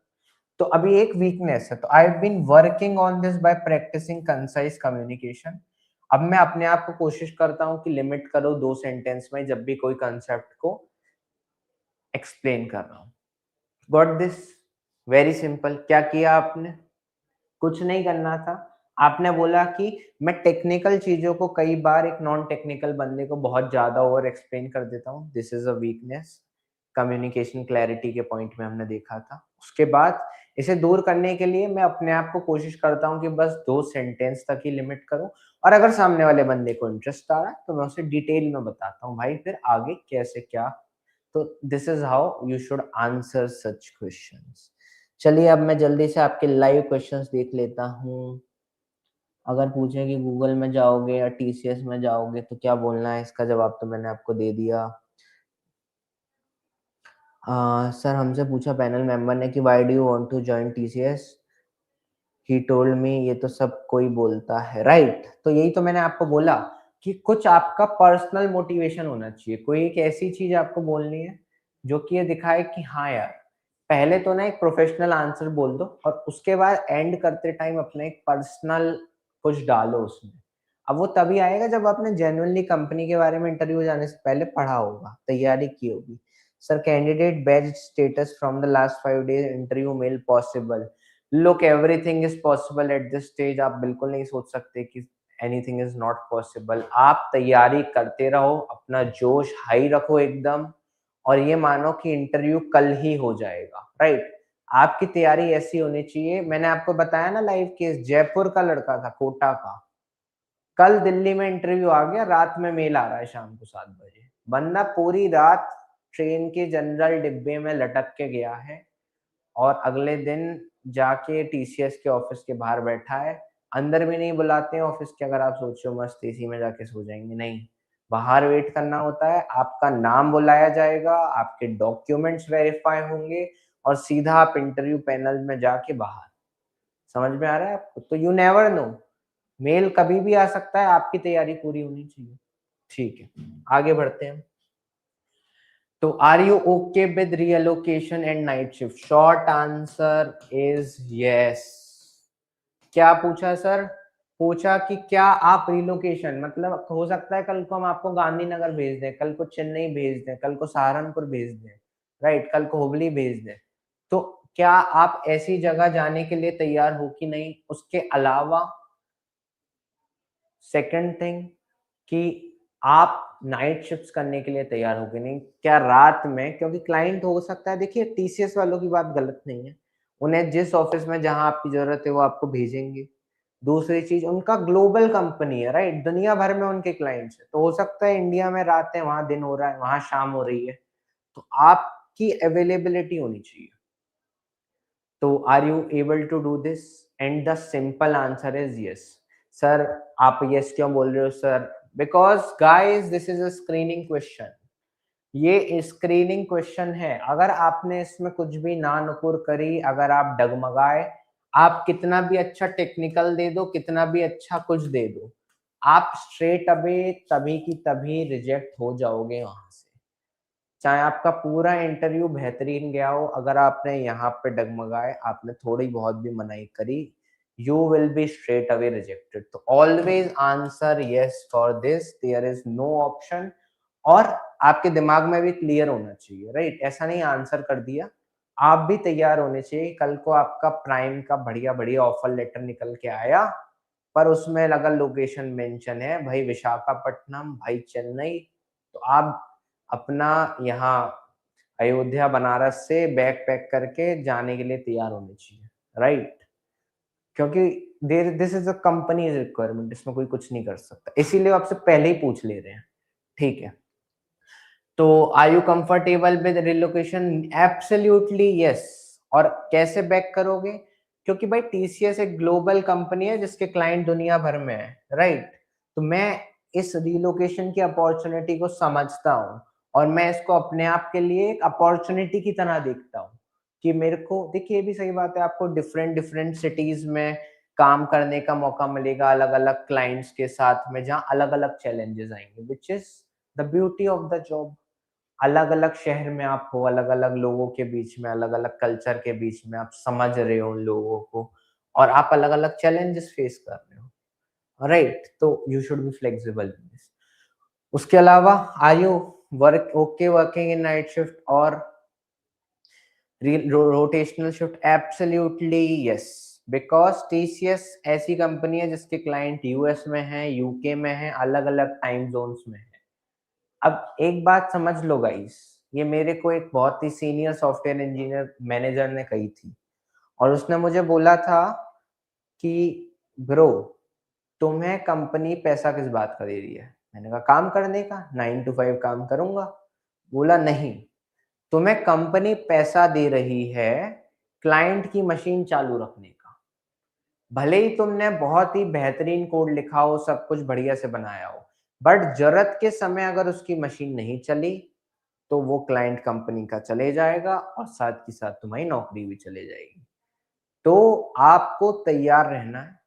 तो अभी एक वीकनेस है, तो I have been working on this by practising concise communication. अब मैं अपने आप को कोशिश करता हूँ कि लिमिट करो 2 सेंटेंस में जब भी कोई कंसेप्ट को एक्सप्लेन कर रहा हूँ। Got this? Very simple. क्या किया आपने? कुछ नहीं करना था। आपने बोला कि मैं टेक्निकल चीजों को कई बार एक नॉन टेक्निकल बंदे को बहुत ज्यादा ओवर एक्सप्लेन कर देता हूँ। This is a weakness. Communication clarity के पॉइंट में हमने देखा था। उसके बाद इसे दूर करने के लिए मैं अपने आप को कोशिश करता हूँ कि बस 2 सेंटेंस तक ही लिमिट करूँ, और अगर सामने वाले बंदे को इंटरेस्ट आ रहा है तो मैं उसे डिटेल में बताता हूँ भाई फिर आगे कैसे क्या। तो this is how you should answer such questions. चलिए अब मैं जल्दी से आपके लाइव क्वेश्चंस देख लेता हूँ। अगर पूछे कि गूगल में जाओगे या टीसीएस में जाओगे तो क्या बोलना है, इसका जवाब तो मैंने आपको दे दिया। सर हमसे पूछा पैनल मेंबर ने कि why do you want to join TCS, he told me, ये तो सब कोई बोलता है, राइट? तो यही तो मैंने आपको बोला कि कुछ आपका पर्सनल मोटिवेशन होना चाहिए। कोई एक ऐसी चीज आपको बोलनी है जो कि ये दिखाए कि हाँ यार, पहले तो ना एक प्रोफेशनल आंसर बोल दो, और उसके बाद एंड करते टाइम अपना एक पर्सनल कुछ डालो उसमें। अब वो तभी आएगा जब आपने जेन्युइनली कंपनी के बारे में इंटरव्यू जाने से पहले पढ़ा होगा, तैयारी की होगी। Sir candidate batch status from the last 5 days interview mail possible. Look, everything is possible at this stage. आप बिल्कुल नहीं सोच सकते कि एनीथिंग इज नॉट पॉसिबल। आप तैयारी करते रहो, अपना जोश हाई रखो एकदम, और ये मानो कि इंटरव्यू कल ही हो जाएगा, राइट? आपकी तैयारी ऐसी होनी चाहिए। मैंने आपको बताया ना लाइव केस, जयपुर का लड़का था, कोटा का। कल दिल्ली में इंटरव्यू आ गया, रात में मेल आ रहा है शाम को 7 बजे। बंदा पूरी रात ट्रेन के जनरल डिब्बे में लटक के गया है, और अगले दिन जाके टीसीएस के ऑफिस के बाहर बैठा है। अंदर भी नहीं बुलाते हैं ऑफिस के, अगर आप सोचो मस्त एसी में जाके सो जाएंगे, नहीं। बाहर वेट करना होता है, आपका नाम बुलाया जाएगा, आपके डॉक्यूमेंट्स वेरीफाई होंगे, और सीधा आप इंटरव्यू पैनल में जाके बाहर। समझ में आ रहा है आपको? तो यू नेवर नो, मेल कभी भी आ सकता है, आपकी तैयारी पूरी होनी चाहिए। ठीक है, आगे बढ़ते हैं। तो are you okay with reallocation and night shift? Short answer is yes. क्या पूछा सर? पूछा कि क्या आप रिलोकेशन, मतलब हो सकता है कल को हम आपको गांधीनगर भेज दें, कल को चेन्नई भेज दें, कल को सहारनपुर भेज दें, राइट? कल को हुबली भेज दें। तो क्या आप ऐसी जगह जाने के लिए तैयार हो कि नहीं? उसके अलावा सेकंड थिंग कि आप नाइट शिफ्ट्स करने के लिए तैयार हो कि नहीं? क्या रात में, क्योंकि क्लाइंट हो सकता है, देखिए टीसीएस वालों की बात गलत नहीं है। उन्हें जिस ऑफिस में जहाँ आपकी ज़रूरत है वो आपको भेजेंगे। दूसरी चीज़, उनका ग्लोबल कंपनी है, राइट? दुनिया भर में उनके क्लाइंट्स हैं। तो हो सकता है इंडिया में रात है, वहाँ दिन हो रहा है, वहाँ शाम हो रही है। तो आपकी अवेलेबिलिटी होनी चाहिए। तो are you able to do this? And the simple answer is yes. Sir, आप यस क्यों बोल रहे हो sir? Because guys, this is a screening question. ये स्क्रीनिंग क्वेश्चन है। अगर आपने इसमें कुछ भी ना नुकुर करी, अगर आप डगमगाए, आप कितना भी अच्छा टेक्निकल दे दो, कितना भी अच्छा कुछ दे दो, आप स्ट्रेट अवे तभी की तभी रिजेक्ट हो जाओगे वहां से। चाहे आपका पूरा इंटरव्यू बेहतरीन गया हो, अगर आपने यहाँ पे डगमगाए, आपने थोड़ी बहुत भी मनाही करी, you will be straight away rejected. तो always answer yes for this, there is no option. और आपके दिमाग में भी क्लियर होना चाहिए, राइट? ऐसा नहीं आंसर कर दिया, आप भी तैयार होने चाहिए। कल को आपका प्राइम का बढ़िया बढ़िया ऑफर लेटर निकल के आया, पर उसमें अगर लोकेशन मेंशन है, भाई विशाखापट्टनम, भाई चेन्नई, तो आप अपना यहाँ अयोध्या बनारस से बैग पैक करके जाने के लिए तैयार होने चाहिए, राइट? क्योंकि there this is a companies requirement, इसमें कोई कुछ नहीं कर सकता, इसीलिए आपसे पहले ही पूछ ले रहे हैं। ठीक है, तो are you comfortable with relocation? Absolutely yes. और कैसे बैक करोगे? क्योंकि भाई टीसीएस एक ग्लोबल कंपनी है जिसके क्लाइंट दुनिया भर में है, राइट? तो मैं इस रिलोकेशन की अपॉर्चुनिटी को समझता हूँ, और मैं इसको अपने आप के लिए एक अपॉर्चुनिटी की तरह देखता हूँ कि मेरे को, देखिए ये भी सही बात है, आपको डिफरेंट डिफरेंट सिटीज में काम करने का मौका मिलेगा, अलग अलग क्लाइंट्स के साथ में, जहाँ अलग अलग चैलेंजेस आएंगे, which is the beauty of the job. अलग-अलग शहर में आप हो, अलग-अलग लोगों के बीच में, अलग-अलग कल्चर के बीच में, आप समझ रहे हो उन लोगों को, और आप अलग-अलग चैलेंजेस फेस कर रहे हो, राइट? तो you should be flexible in this. उसके अलावा, are you working in night shift और rotational shift? Absolutely yes. Because TCS ऐसी कंपनी है जिसके क्लाइंट यूएस में है, यूके में है, अलग-अलग टाइम जोन्स में है। अब एक बात समझ लो गाइस, ये मेरे को एक बहुत ही सीनियर सॉफ्टवेयर इंजीनियर मैनेजर ने कही थी, और उसने मुझे बोला था कि ब्रो, तुम्हें कंपनी पैसा किस बात का दे रही है? मैंने कहा काम करने का, 9 to 5 काम करूंगा। बोला नहीं, तुम्हें कंपनी पैसा दे रही है क्लाइंट की मशीन चालू रखने का। भले ही तुमने बहुत ही बेहतरीन कोड लिखा हो, सब कुछ बढ़िया से बनाया हो, बट जरूरत के समय अगर उसकी मशीन नहीं चली, तो वो क्लाइंट कंपनी का चले जाएगा, और साथ के साथ तुम्हारी नौकरी भी चले जाएगी। तो आपको तैयार रहना है,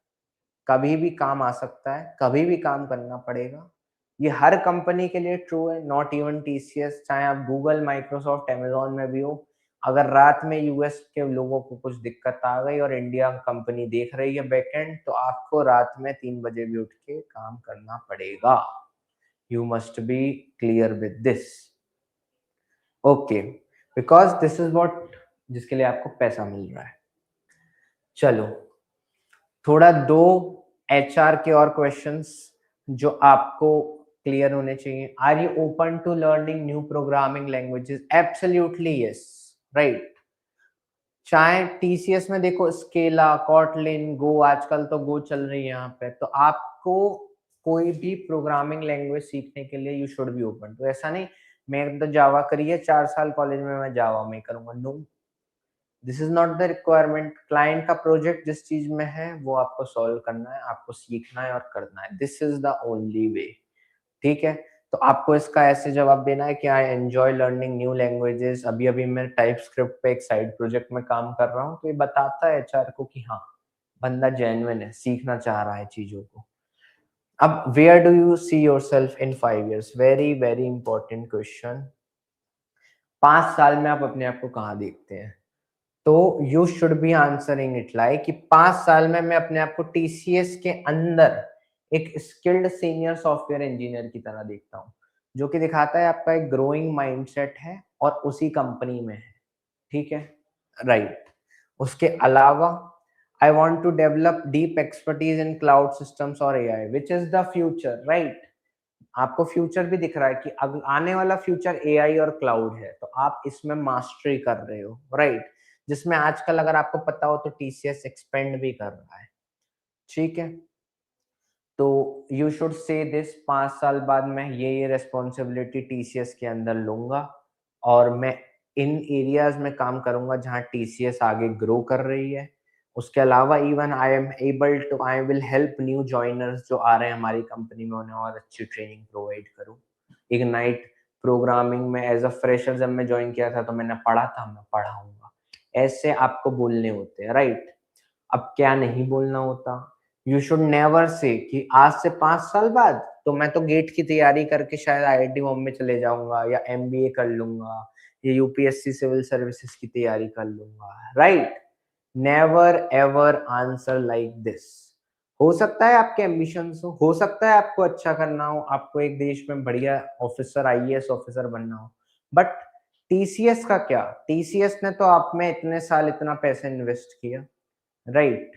कभी भी काम आ सकता है, कभी भी काम करना पड़ेगा। ये हर कंपनी के लिए ट्रू है, नॉट इवन टीसीएस। चाहे आप गूगल, माइक्रोसॉफ्ट, अमेज़न में भी हो, अगर रात में यूएस के लोगों को कुछ दिक्कत आ गई और इंडिया कंपनी देख रही है बैकएंड, तो आपको रात में 3 बजे भी उठ के काम करना पड़ेगा। You must be clear with this. Okay, because this is what, जिसके लिए आपको पैसा मिल रहा है। चलो, थोड़ा दो एचआर के और क्वेश्चंस जो आपको क्लियर होने चाहिए। Are you open to learning new programming languages? Absolutely yes, right. चाहे टीसीएस में देखो, स्केला, कॉटलिन, गो, आजकल तो गो चल रही है यहाँ पे, तो आपको कोई भी प्रोग्रामिंग लैंग्वेज सीखने के लिए यू शुड बी ओपन। तो ऐसा नहीं मैं तो जावा करी है 4 साल कॉलेज में, मैं जावा में करूंगा, no, this is not the requirement. Client का प्रोजेक्ट जिस चीज में है वो आपको सॉल्व करना है, आपको सीखना है और करना है, this is the only way. ठीक है, तो आपको इसका ऐसे जवाब देना है कि I enjoy learning new languages. अभी अभी मैं टाइप स्क्रिप्ट पे एक साइड प्रोजेक्ट में काम कर रहा हूँ, तो ये बताता है एचआर को कि हाँ, बंदा जेन्युइन है, सीखना चाह रहा है चीजों को। अब where do you see yourself in 5 years? Very very important question. 5 साल में आप अपने आप को कहाँ देखते हैं? तो you should be answering it like कि 5 साल में मैं अपने आप को टीसीएस के अंदर एक स्किल्ड सीनियर सॉफ्टवेयर इंजीनियर की तरह देखता हूँ, जो कि दिखाता है आपका एक ग्रोइंग माइंडसेट है और उसी कंपनी में है। ठीक है, राइट। उसके अलावा I want to develop deep expertise in cloud systems or AI, which is the future, right? आपको फ्यूचर भी दिख रहा है कि अब आने वाला फ्यूचर एआई और क्लाउड है, तो आप इसमें मास्टरी कर रहे हो, राइट? जिसमें आजकल अगर आपको पता हो तो टीसीएस एक्सपेंड भी कर रहा है, ठीक है? तो यू शुड से दिस 5 साल बाद मैं ये रिस्पॉन्सिबिलिटी टीसीएस के अंदर लूंगा और मैं इन एरियाज में काम करूंगा जहां टीसीएस आगे ग्रो कर रही है। उसके अलावा even I will help new joiners जो आ रहे हैं हमारी कंपनी में, उन्हें और अच्छी ट्रेनिंग प्रोवाइड करूँ। इग्नाइट प्रोग्रामिंग में एज अ फ्रेशर जब मैं ज्वाइन किया था तो मैंने पढ़ा था, मैं पढ़ाऊंगा। ऐसे आपको बोलने होते हैं, राइट? अब क्या नहीं बोलना होता, यू शुड नेवर से कि आज से 5 साल बाद तो मैं तो गेट की तैयारी करके शायद आईआईटी बॉम्बे चले जाऊंगा या एमबीए कर लूंगा या यूपीएससी सिविल सर्विसेज की तैयारी कर लूंगा, right? Never ever answer like this. हो सकता है आपके एम्बिशंस हो सकता है आपको अच्छा करना हो, आपको एक देश में बढ़िया ऑफिसर, आईएएस ऑफिसर बनना हो, बट टीसीएस का क्या? टीसीएस ने तो आप में इतने साल इतना पैसे इन्वेस्ट किया, राइट?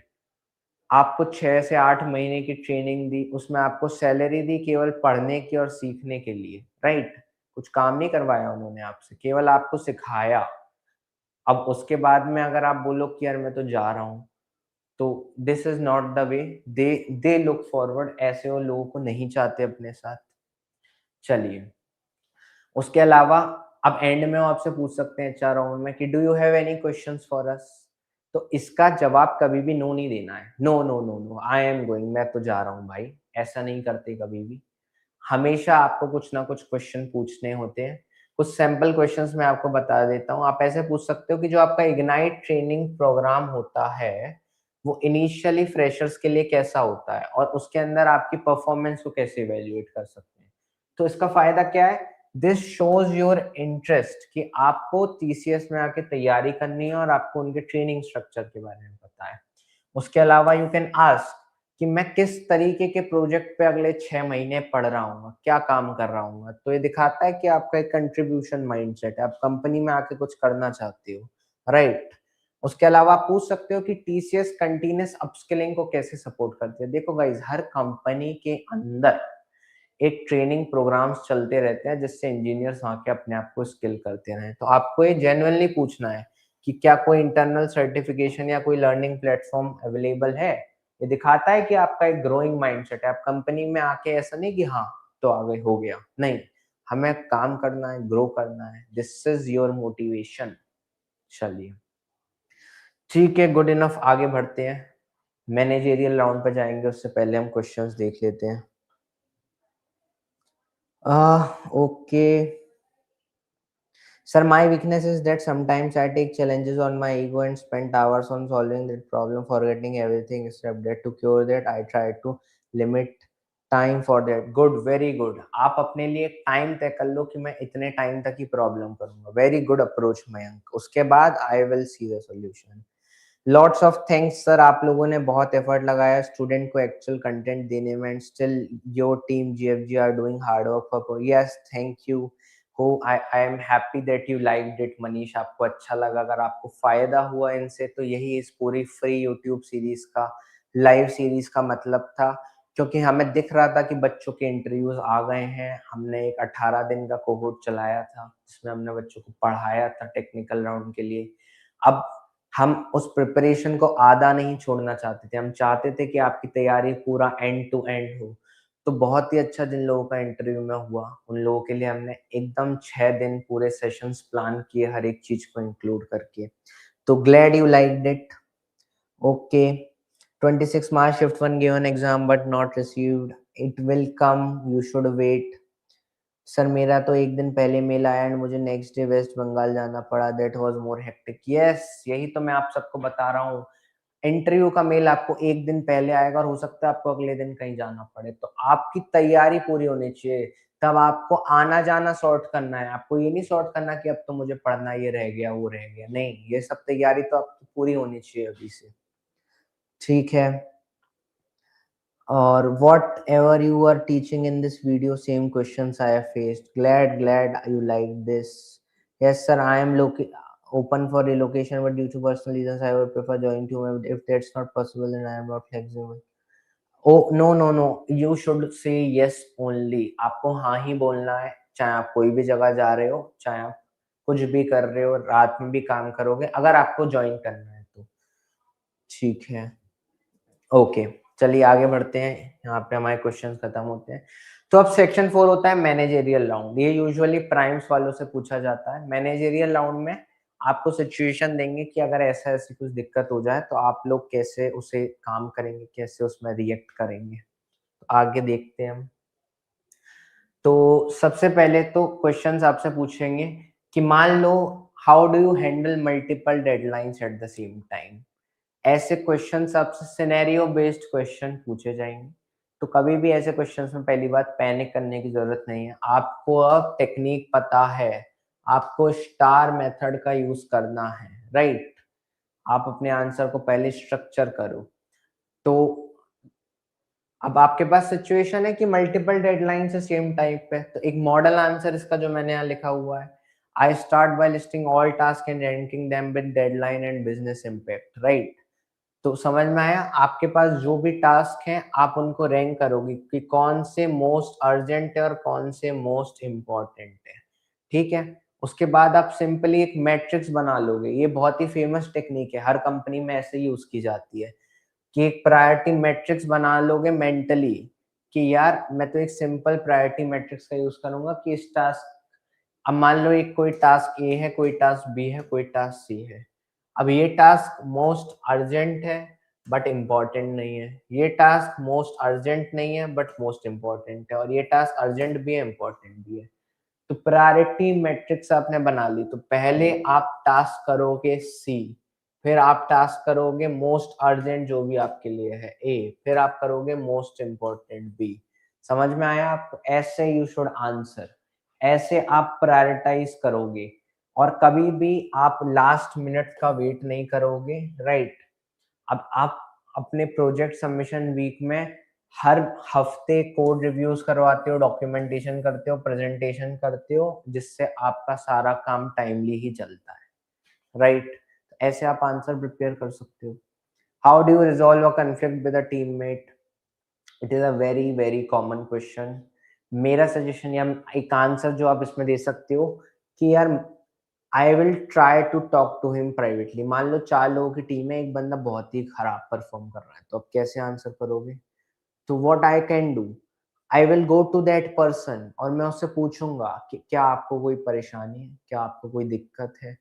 आपको 6 से 8 महीने की ट्रेनिंग दी, उसमें आपको सैलरी दी केवल पढ़ने की और सीखने के लिए, राइट? कुछ काम नहीं करवाया उन्होंने आपसे, केवल आपको सिखाया। अब उसके बाद में अगर आप बोलो कि यार मैं तो जा रहा हूँ, तो this is not the way they look forward. ऐसे वो लोगों को नहीं चाहते अपने साथ। चलिए, उसके अलावा अब एंड में वो आपसे पूछ सकते हैं एचआर राउंड में कि do you have any questions for us? तो इसका जवाब कभी भी नो नहीं देना है। No no no no, I am going, मैं तो जा रहा हूँ भाई। ऐसा नहीं करते कभी भी। हमेशा आपको कुछ ना कुछ क्वेश्चन पूछने होते हैं। कुछ सैंपल क्वेश्चंस मैं आपको बता देता हूँ। आप ऐसे पूछ सकते हो कि जो आपका इग्नाइट ट्रेनिंग प्रोग्राम होता है वो इनिशियली फ्रेशर्स के लिए कैसा होता है और उसके अंदर आपकी परफॉर्मेंस को कैसे इवेल्युएट कर सकते हैं। तो इसका फायदा क्या है? दिस शोज योर इंटरेस्ट कि आपको टीसीएस में आके तैयारी करनी है और आपको उनके ट्रेनिंग स्ट्रक्चर के बारे में पता है। उसके अलावा यू कैन आस्क कि मैं किस तरीके के प्रोजेक्ट पे अगले 6 महीने पढ़ रहा हूँ, क्या काम कर रहा हूँ। तो ये दिखाता है कि आपका एक कंट्रीब्यूशन माइंडसेट है, आप कंपनी में आके कुछ करना चाहते हो, राइट? उसके अलावा आप पूछ सकते हो कि टीसीएस कंटिन्यूअस अपस्किलिंग को कैसे सपोर्ट करती है। देखो गाइज, हर कंपनी के अंदर एक ट्रेनिंग प्रोग्राम्स चलते रहते हैं जिससे इंजीनियर्स आके अपने आप को स्किल करते रहें। तो आपको ये जेन्युइनली पूछना है कि क्या कोई इंटरनल सर्टिफिकेशन या कोई लर्निंग प्लेटफॉर्म अवेलेबल है। ये दिखाता है कि आपका एक ग्रोइंग माइंडसेट है। आप कंपनी में आके ऐसा नहीं कि हाँ तो आगे हो गया, नहीं, हमें काम करना है, ग्रो करना है। This is your motivation. चलिए, ठीक है, गुड इनफ, आगे बढ़ते हैं। मैनेजेरियल राउंड पे जाएंगे उससे पहले हम क्वेश्चंस देख लेते हैं। Okay sir, my weakness is that sometimes I take challenges on my ego and spend hours on solving that problem, forgetting everything except that. To cure that, I try to limit time for that. Good, very good. आप अपने लिए time तय कर लो कि मैं इतने time तक ही problem करूंगा। Very good approach Mayank. उसके बाद I will see the solution. Lots of thanks sir, आप लोगों ने बहुत एफर्ट लगाया स्टूडेंट को एक्चुअल कंटेंट देने में and still your team GFG are doing hard work for. Yes, thank you. हो I am happy that you liked it Manish, आपको अच्छा लगा। अगर आपको फायदा हुआ इनसे तो यही इस पूरी फ्री यूट्यूब सीरीज का, लाइव सीरीज का मतलब था। क्योंकि हमें दिख रहा था कि बच्चों के इंटरव्यूज आ गए हैं। हमने एक 18 दिन का कोहोर्ट चलाया था जिसमें हमने बच्चों को पढ़ाया था टेक्निकल राउंड के लिए। अब हम उस प्रिपरेशन को आधा नहीं छोड़ना चाहते थे। हम चाहते थे कि आपकी तैयारी पूरा एंड टू एंड हो। तो बहुत ही अच्छा जिन लोगों का इंटरव्यू में हुआ उन लोगों के लिए हमने एकदम 6 दिन पूरे सेशंस प्लान किए, हर एक चीज को इंक्लूड करके। तो glad you liked it. Okay, 26 March shift 1 given exam but not received. It will come, you should wait. Sir मेरा तो एक दिन पहले मेल आया एंड मुझे नेक्स्ट डे वेस्ट बंगाल जाना पड़ा। That was more hectic. Yes, यही तो मैं आप सबको बता रहा हूँ। इंटरव्यू का मेल आपको एक दिन पहले आएगा और हो सकता है आपको अगले दिन कहीं जाना पड़े। तो आपकी तैयारी पूरी होनी चाहिए। तब आपको आना जाना सॉर्ट करना है। आपको ये नहीं सॉर्ट करना कि अब तो मुझे पढ़ना, ये रह गया वो रह गया। नहीं, ये सब तैयारी तो आपकी पूरी होनी चाहिए अभी से, ठीक है? और whatever you are teaching in this video, same questions I have faced. Glad you like this. Yes sir, I am looking. open for relocation, but due to personal reasons, I would prefer joining to. If that's not possible, then I am not flexible. Oh no no no! You should say yes only. आपको हाँ ही बोलना है, चाहे आप कोई भी जगह जा रहे हो, चाहे आप कुछ भी कर रहे हो, रात में भी काम करोगे, अगर आपको ज्वाइन करना है तो। ठीक है, ओके, चलिए आगे बढ़ते हैं। यहाँ पे हमारे क्वेश्चन खत्म होते हैं। तो अब सेक्शन 4 होता है मैनेजेरियल राउंड। ये यूजुअली प्राइम्स वालों से पूछा जाता है। मैनेजेरियल राउंड में आपको सिचुएशन देंगे कि अगर ऐसा ऐसी कुछ दिक्कत हो जाए तो आप लोग कैसे उसे काम करेंगे, कैसे उसमें रिएक्ट करेंगे। तो आगे देखते हैं हम। तो सबसे पहले तो क्वेश्चंस आपसे पूछेंगे कि मान लो how do you handle multiple deadlines at the same time. ऐसे क्वेश्चंस आपसे सिनेरियो बेस्ड क्वेश्चन पूछे जाएंगे। तो कभी भी ऐसे क्वेश्चंस में पहली बात पैनिक करने की जरूरत नहीं है। आपको अब टेक्निक पता है, आपको स्टार मेथड का यूज करना है, राइट। आप अपने आंसर को पहले स्ट्रक्चर करो। तो अब आपके पास सिचुएशन है कि मल्टीपल डेडलाइन से सेम टाइप पे, तो एक मॉडल आंसर इसका जो मैंने यहाँ लिखा हुआ है, I start by listing all task and ranking them with deadline and business impact, right. तो समझ में आया, आपके पास जो भी टास्क हैं आप उनको रैंक करोगे कि कौन से मोस्ट अर्जेंट है और कौन से मोस्ट इम्पॉर्टेंट है, ठीक है। उसके बाद आप सिंपली एक मैट्रिक्स बना लोगे। ये बहुत ही फेमस टेक्निक है, हर कंपनी में ऐसे यूज की जाती है कि एक प्रायोरिटी मैट्रिक्स बना लोगे मेंटली कि यार मैं तो एक सिंपल प्रायोरिटी मैट्रिक्स का यूज करूंगा कि इस टास्क, अब मान लो एक कोई टास्क ए है, कोई टास्क बी है, कोई टास्क सी है। अब ये टास्क मोस्ट अर्जेंट है बट इम्पोर्टेंट नहीं है, ये टास्क मोस्ट अर्जेंट नहीं है बट मोस्ट इम्पोर्टेंट है, और ये टास्क अर्जेंट भी है इम्पोर्टेंट भी है। तो प्रायोरिटी मैट्रिक्स आपने बना ली। तो पहले आप टास्क करोगे सी, फिर आप टास्क करोगे मोस्ट अर्जेंट जो भी आपके लिए है ए, फिर आप करोगे मोस्ट इम्पोर्टेंट बी। समझ में आया आपको? ऐसे यू शुड आंसर, ऐसे आप प्रायोरिटाइज करोगे। और कभी भी आप लास्ट मिनट का वेट नहीं करोगे, राइट। अब आप अपने प्रोजेक्ट सबमिशन वीक में हर हफ्ते कोड रिव्यूज करवाते हो, डॉक्यूमेंटेशन करते हो, प्रेजेंटेशन करते हो, जिससे आपका सारा काम टाइमली ही चलता है, राइट। ऐसे आप आंसर प्रिपेयर कर सकते हो। How do you resolve a conflict with a teammate? It is a very very common question. मेरा सजेशन या एक आंसर जो आप इसमें दे सकते हो कि यार I will try to talk to him privately. मान लो 4 लोगों की टीम है, एक बंदा बहुत ही खराब परफॉर्म कर रहा है, तो अब कैसे आंसर करोगे? तो what I can do, I will go to that person और मैं उससे पूछूंगा कि क्या आपको कोई परेशानी है, क्या आपको कोई दिक्कत है,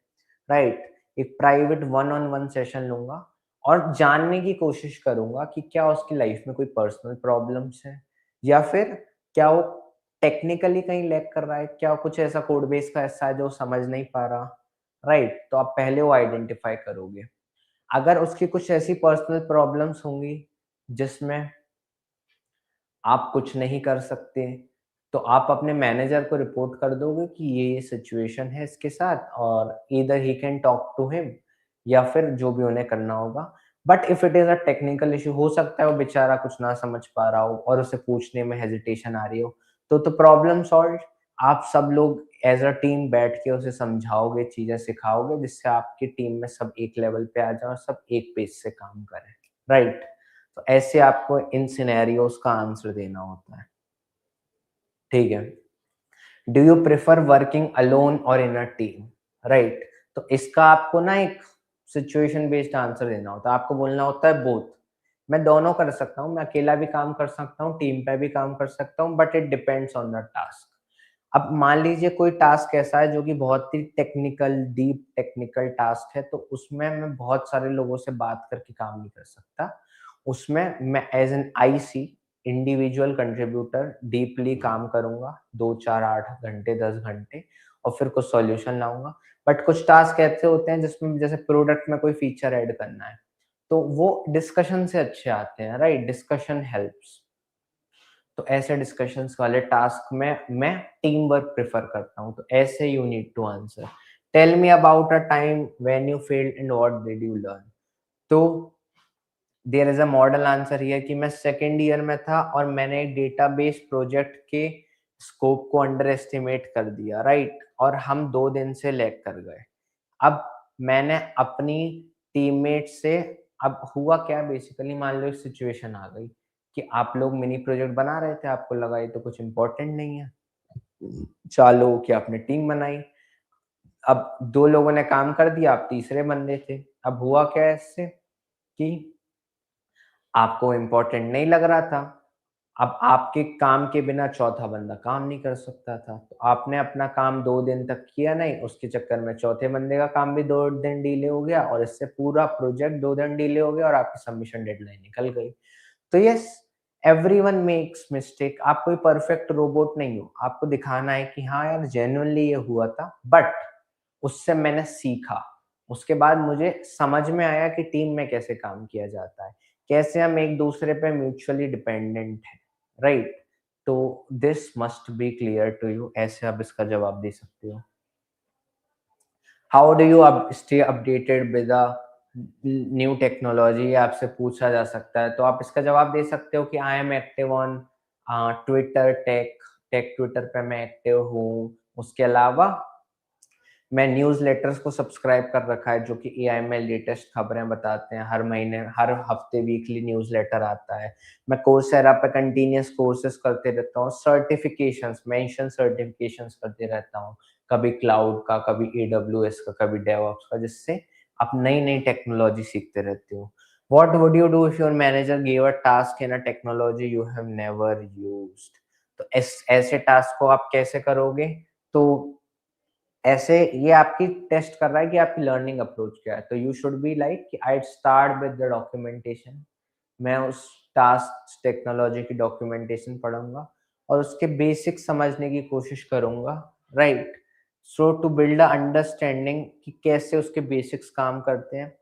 राइट। एक private one on one session लूंगा और जानने की कोशिश करूंगा कि क्या उसकी लाइफ में कोई पर्सनल प्रॉब्लम्स है, या फिर क्या वो टेक्निकली कहीं लैग कर रहा है, क्या कुछ ऐसा कोड बेस का ऐसा है जो समझ नहीं पा रहा, राइट। तो आप पहले वो आइडेंटिफाई करोगे। अगर उसकी कुछ ऐसी पर्सनल प्रॉब्लम्स होंगी जिसमें आप कुछ नहीं कर सकते, तो आप अपने मैनेजर को रिपोर्ट कर दोगे कि ये सिचुएशन है इसके साथ, और either he can talk to him, या फिर जो भी उन्हें करना होगा। But if it is a technical issue, हो सकता है वो बेचारा कुछ ना समझ पा रहा हो और उसे पूछने में हेजिटेशन आ रही हो, तो प्रॉब्लम सॉल्व। आप सब लोग एज अ टीम बैठ के उसे समझाओगे, चीजें सिखाओगे, जिससे आपकी टीम में सब एक लेवल पे आ जाए और सब एक पेज से काम करें, राइट। तो ऐसे आपको इन सिनेरियोज का आंसर देना होता है, ठीक है। Do you prefer working alone और इन अ टीम, राइट। तो इसका आपको ना एक सिचुएशन बेस्ड आंसर देना होता है। आपको बोलना होता है बोथ, मैं दोनों कर सकता हूँ, मैं अकेला भी काम कर सकता हूँ, टीम पे भी काम कर सकता हूँ, but it depends on the task. अब मान लीजिए कोई टास्क ऐसा है जो कि बहुत ही टेक्निकल, डीप टेक्निकल टास्क है, तो उसमें मैं बहुत सारे लोगों से बात करके काम नहीं कर सकता। उसमें मैं as an IC, individual contributor, deeply काम करूंगा 2 4 8 घंटे, 10 घंटे, और फिर कुछ सॉल्यूशन लाऊंगा। बट कुछ टास्क ऐसे होते हैं जिसमें जैसे प्रोडक्ट में कोई फीचर ऐड करना है, तो वो डिस्कशन से अच्छे आते हैं, राइट। Discussion helps. तो ऐसे डिस्कशंस वाले टास्क में मैं टीम वर्क प्रेफर करता हूँ। तो ऐसे you need to answer. Tell me about a time when you failed and what did you learn. तो there is a model answer here कि मैं सेकेंड ईयर में था और मैंने एक डेटाबेस प्रोजेक्ट के स्कोप को अंडर एस्टिमेट कर दिया, राइट, और हम 2 दिन से लैग कर गए। अब मैंने अपनी टीममेट से, अब हुआ क्या बेसिकली, मान लो एक सिचुएशन आ गई कि आप लोग मिनी प्रोजेक्ट बना रहे थे, आपको लगा ये तो कुछ इम्पोर्टेंट नहीं है, 4 लोगों की आपने टीम बनाई, अब 2 लोगों ने काम कर दिया, आप तीसरे बंदे थे। अब हुआ क्या इससे कि आपको इम्पोर्टेंट नहीं लग रहा था, अब आपके काम के बिना चौथा बंदा काम नहीं कर सकता था, तो आपने अपना काम 2 दिन तक किया नहीं, उसके चक्कर में चौथे बंदे का काम भी 2 दिन डिले हो गया और इससे पूरा प्रोजेक्ट 2 दिन डिले हो गया और आपकी सबमिशन डेडलाइन निकल गई। तो यस, एवरीवन मेक्स मिस्टेक, आप कोई परफेक्ट रोबोट नहीं हो, आपको दिखाना है कि हाँ यार जेन्युइनली ये हुआ था, बट उससे मैंने सीखा, उसके बाद मुझे समझ में आया कि टीम में कैसे काम किया जाता है, कैसे हम एक दूसरे पे म्यूचुअली डिपेंडेंट हैं, राइट? तो this must be clear to you, ऐसे आप इसका जवाब दे सकते हो। How do you stay updated with the new technology, आपसे पूछा जा सकता है, तो आप इसका जवाब दे सकते हो कि I am active on Twitter, tech Twitter पे मैं एक्टिव हूँ। उसके अलावा मैं न्यूज़लेटर्स को सब्सक्राइब कर रखा है जो कि एआई में लेटेस्ट खबरें बताते हैं, हर महीने, हर हफ्ते वीकली न्यूज़लेटर आता है। मैं कोर्सेरा पे कंटिन्यूअस कोर्सेज करते रहता हूँ, सर्टिफिकेशंस, मेंशन सर्टिफिकेशंस करते रहता हूँ, कभी क्लाउड का, कभी एडब्ल्यूएस का, कभी डेवऑप्स का, जिससे आप नई-नई टेक्नोलॉजी सीखते रहते हो। What would you do if your manager give a task in a technology you have never used? तो ऐसे टास्क को आप कैसे करोगे? तो ऐसे ये आपकी टेस्ट कर रहा है कि आपकी लर्निंग अप्रोच क्या है। तो यू शुड बी लाइक कि I start with the documentation, मैं उस टास्क टेक्नोलॉजी की डॉक्यूमेंटेशन पढ़ूंगा और उसके बेसिक समझने की कोशिश करूंगा, right? So to build a understanding कि कैसे उसके बेसिक्स काम करते हैं।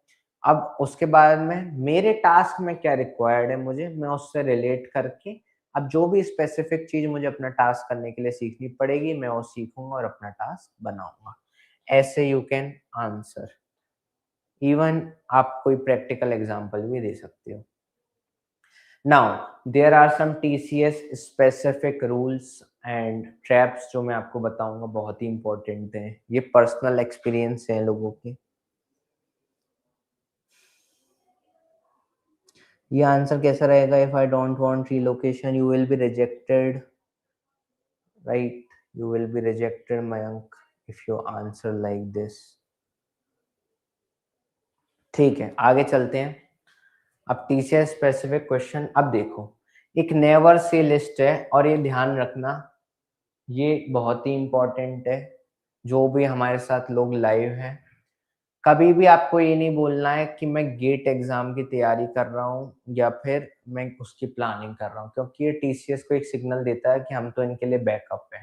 अब उसके बाद में मेरे टास्क में क्या रिक्वायर्ड है, मुझे मैं उससे रिलेट करके अब जो भी स्पेसिफिक चीज मुझे अपना टास्क करने के लिए सीखनी पड़ेगी मैं वो सीखूंगा और अपना टास्क बनाऊंगा। ऐसे यू कैन आंसर। इवन आप कोई प्रैक्टिकल एग्जांपल भी दे सकते हो। Now there are some TCS specific rules and traps जो मैं आपको बताऊंगा, बहुत ही इंपॉर्टेंट हैं, ये पर्सनल एक्सपीरियंस है लोगों के। ये आंसर कैसा रहेगा? If I don't want relocation you will be rejected, right? You will be rejected Mayank if you answer like this. ठीक है, आगे चलते हैं। अब टीसीएस स्पेसिफिक क्वेश्चन, अब देखो, एक नेवर से लिस्ट है और ये ध्यान रखना, ये बहुत ही इंपॉर्टेंट है। जो भी हमारे साथ लोग लाइव हैं, कभी भी आपको ये नहीं बोलना है कि मैं गेट एग्जाम की तैयारी कर रहा हूँ या फिर मैं उसकी प्लानिंग कर रहा हूँ, क्योंकि ये टीसीएस को एक सिग्नल देता है कि हम तो इनके लिए बैकअप है।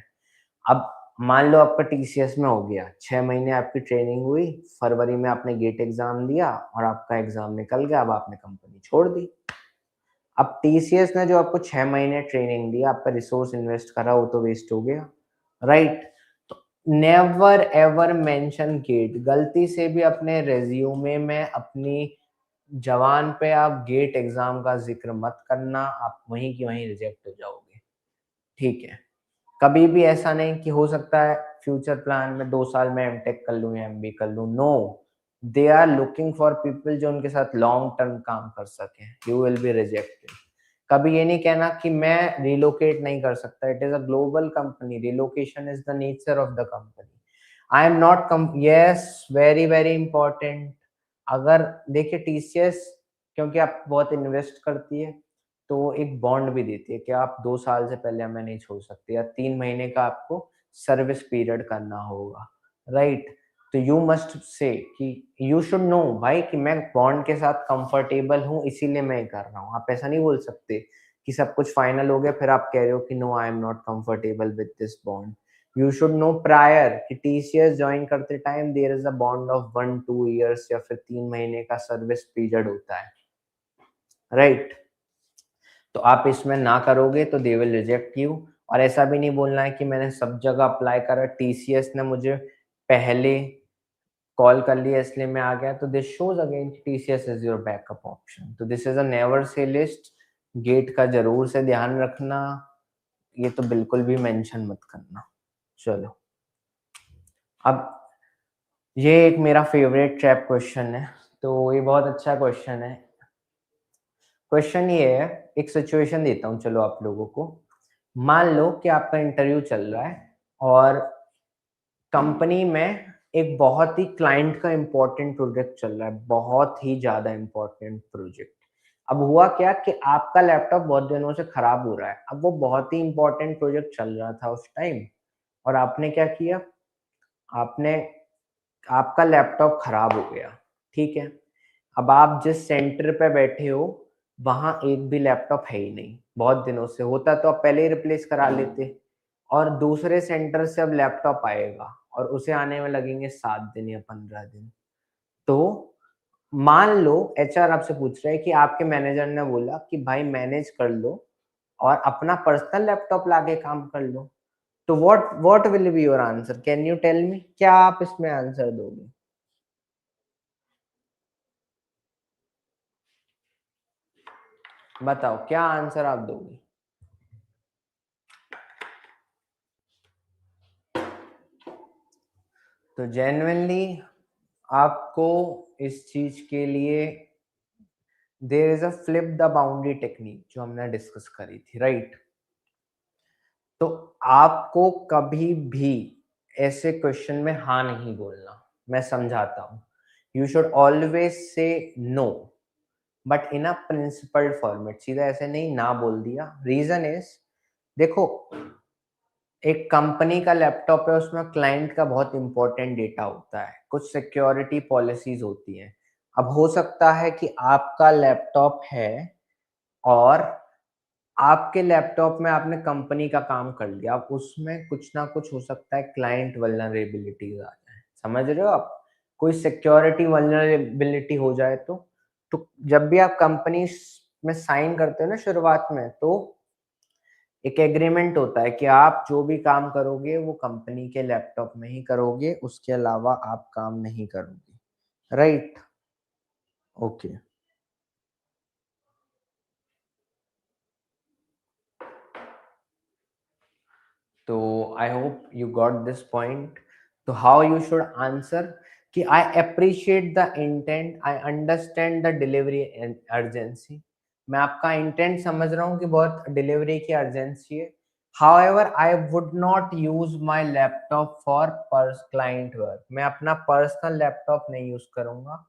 अब मान लो आपका टीसीएस में हो गया, 6 महीने आपकी ट्रेनिंग हुई, फरवरी में आपने गेट एग्जाम दिया और आपका एग्जाम निकल गया, अब आपने कंपनी छोड़ दी। अब टीसीएस ने जो आपको 6 महीने ट्रेनिंग दी, आपका रिसोर्स इन्वेस्ट करा, वो तो वेस्ट हो गया, राइट? तो नेवर एवर मेंशन गेट, गलती से भी अपने रेज्यूमे में अपनी जवान पे आप गेट एग्जाम का जिक्र मत करना, आप वहीं की वहीं रिजेक्ट हो जाओगे, ठीक है? कभी भी ऐसा नहीं कि हो सकता है फ्यूचर प्लान में 2 साल में एमटेक कर लूं या एमबी कर लूं, no, they are looking for people जो उनके साथ लॉन्ग टर्म काम कर सके, यू विल बी रिजेक्टेड। कभी ये नहीं कहना कि मैं रिलोकेट नहीं कर सकता, it is a global company, relocation is the nature of the company. I am not come, yes, very very important. अगर देखिए टीसीएस, क्योंकि आप बहुत इन्वेस्ट करती है, तो एक बॉन्ड भी देती है कि आप 2 साल से पहले हमें नहीं छोड़ सकते, या 3 महीने का आपको सर्विस पीरियड करना होगा, राइट? तो यू मस्ट से कि यू शुड नो भाई कि मैं बॉन्ड के साथ कंफर्टेबल हूँ, इसीलिए मैं ये कर रहा हूँ। आप ऐसा नहीं बोल सकते कि सब कुछ फाइनल हो गया फिर आप कह रहे हो कि no I am not comfortable with this bond. You should know prior कि टीसीएस ज्वाइन करते time there is a bond of 1-2 years या फिर 3 महीने का सर्विस पीरियड होता है, राइट? तो आप इसमें ना करोगे तो दे विल रिजेक्ट यू। और ऐसा भी नहीं बोलना है कि मैंने सब जगह अप्लाई करा, टीसीएस ने मुझे पहले कॉल कर लिया इसलिए मैं आ गया, तो this shows again TCS is your backup option. तो this is a never say list, get का जरूर से ध्यान रखना, ये तो बिल्कुल भी मेंशन मत करना। चलो, अब ये एक मेरा फेवरेट ट्रैप क्वेश्चन है, तो ये बहुत अच्छा क्वेश्चन है। क्वेश्चन ये है, एक सिचुएशन देता हूँ चलो आप लोगों को। मान लो कि आपका इंटरव्यू चल रहा है और कंपनी में एक बहुत ही क्लाइंट का इम्पोर्टेंट प्रोजेक्ट चल रहा है, बहुत ही ज़्यादा इम्पोर्टेंट प्रोजेक्ट। अब हुआ क्या कि आपका लैपटॉप बहुत दिनों से खराब हो रहा है। अब वो बहुत ही इम्पोर्टेंट प्रोजेक्ट चल रहा था उस टाइम और आपने क्या किया, आपने आपका लैपटॉप खराब हो गया, ठीक है। अब आप जिस सेंटर पे बैठे हो वहां एक भी लैपटॉप है ही नहीं, बहुत दिनों से। होता तो आप पहले ही रिप्लेस करा लेते। और दूसरे सेंटर से अब लैपटॉप आएगा और उसे आने में लगेंगे 7 दिन या 15 दिन। तो मान लो एचआर आपसे पूछ रहा है कि आपके मैनेजर ने बोला कि भाई मैनेज कर लो और अपना पर्सनल लैपटॉप लाके काम कर लो। तो what will be your answer, can you tell me, क्या आप इसमें आंसर दोगे? बताओ क्या आंसर आप दोगे? तो जेन्युइनली आपको इस चीज के लिए there is a flip the boundary technique जो हमने डिस्कस करी थी, राइट? तो आपको कभी भी ऐसे क्वेश्चन में हाँ नहीं बोलना। मैं समझाता हूँ। You should always say no, but in a principled format. सीधा ऐसे नहीं ना बोल दिया। रीजन इज, देखो, एक कंपनी का लैपटॉप है, उसमें क्लाइंट का बहुत इंपॉर्टेंट डेटा होता है, कुछ सिक्योरिटी पॉलिसीज होती हैं। अब हो सकता है कि आपका लैपटॉप है और आपके लैपटॉप में आपने कंपनी का काम कर लिया, अब उसमें कुछ ना कुछ हो सकता है क्लाइंट वल्नरेबिलिटीज आ जाए। समझ रहे हो आप? कोई सिक्योरिटी वल्नरेबिलिटी हो जाए तो जब भी आप कंपनी में साइन करते हो ना शुरुआत में, तो एक एग्रीमेंट होता है कि आप जो भी काम करोगे वो कंपनी के लैपटॉप में ही करोगे, उसके अलावा आप काम नहीं करोगे, राइट? ओके। तो I hope you got this point. तो हाउ यू शुड आंसर कि I appreciate the intent, I understand the delivery urgency. मैं आपका इंटेंट समझ रहा हूँ कि बहुत डिलीवरी की अर्जेंसी है। However, I would not use my laptop for client work. मैं अपना पर्सनल लैपटॉप नहीं यूज करूंगा।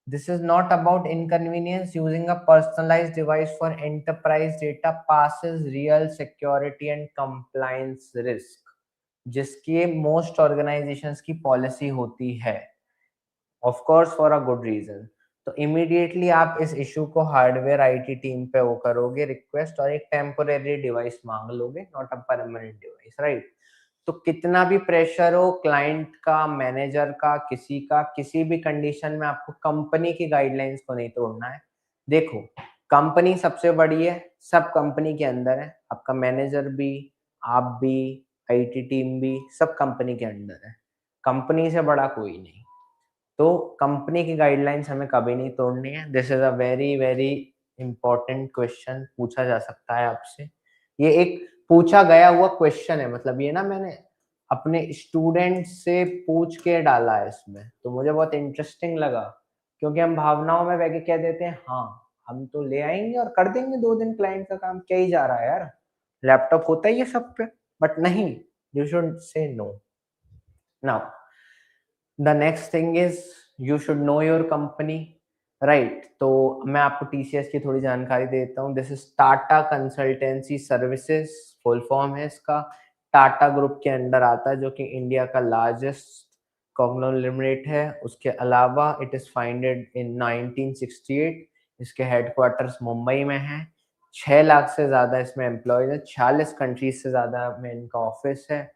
This is not about inconvenience. Using a personalized device for enterprise data passes real security and compliance risk, जिसकी most organizations की policy होती है, of course for a good reason. तो immediately आप इस issue को हार्डवेयर आईटी टीम पे वो करोगे रिक्वेस्ट और एक टेम्पोरेरी डिवाइस मांग लोगे, not a permanent device, right? तो कितना भी प्रेशर हो क्लाइंट का, मैनेजर का, किसी का, किसी भी कंडीशन में आपको कंपनी की गाइडलाइंस को नहीं तोड़ना है। देखो, कंपनी सबसे बड़ी है, सब कंपनी के अंदर है, आपका मैनेजर भी, आप भी, आईटी टीम भी, सब कंपनी के अंदर है। कंपनी से बड़ा कोई नहीं। तो कंपनी की गाइडलाइंस हमें कभी नहीं तोड़नी है। This is a very very important question, पूछा जा सकता है आपसे। ये एक पूछा गया हुआ क्वेश्चन है, मतलब ये ना मैंने अपने स्टूडेंट से पूछ के डाला है इसमें, तो मुझे बहुत इंटरेस्टिंग लगा। क्योंकि हम भावनाओं में बह के कह देते हैं हाँ, हम तो ले आएंगे और कर देंगे 2 दिन क्लाइंट का काम, क्या ही जा रहा है यार, लैपटॉप होता ही है सब पे। बट नहीं, you should say no. Now the next thing is you should know your company, right? तो मैं आपको टीसीएस की थोड़ी जानकारी देता हूँ। This is Tata consultancy services, full form है इसका। टाटा ग्रुप के अंडर आता है, जो कि इंडिया का लार्जेस्ट कॉन्ग्लोमरेट है। उसके अलावा इट इज फाउंडेड इन 1968। इसके हेडक्वार्टर्स मुंबई में हैं। 6 लाख से ज्यादा इसमें एम्प्लॉयज हैं, 46 कंट्रीज से ज्यादा में इनका ऑफिस है।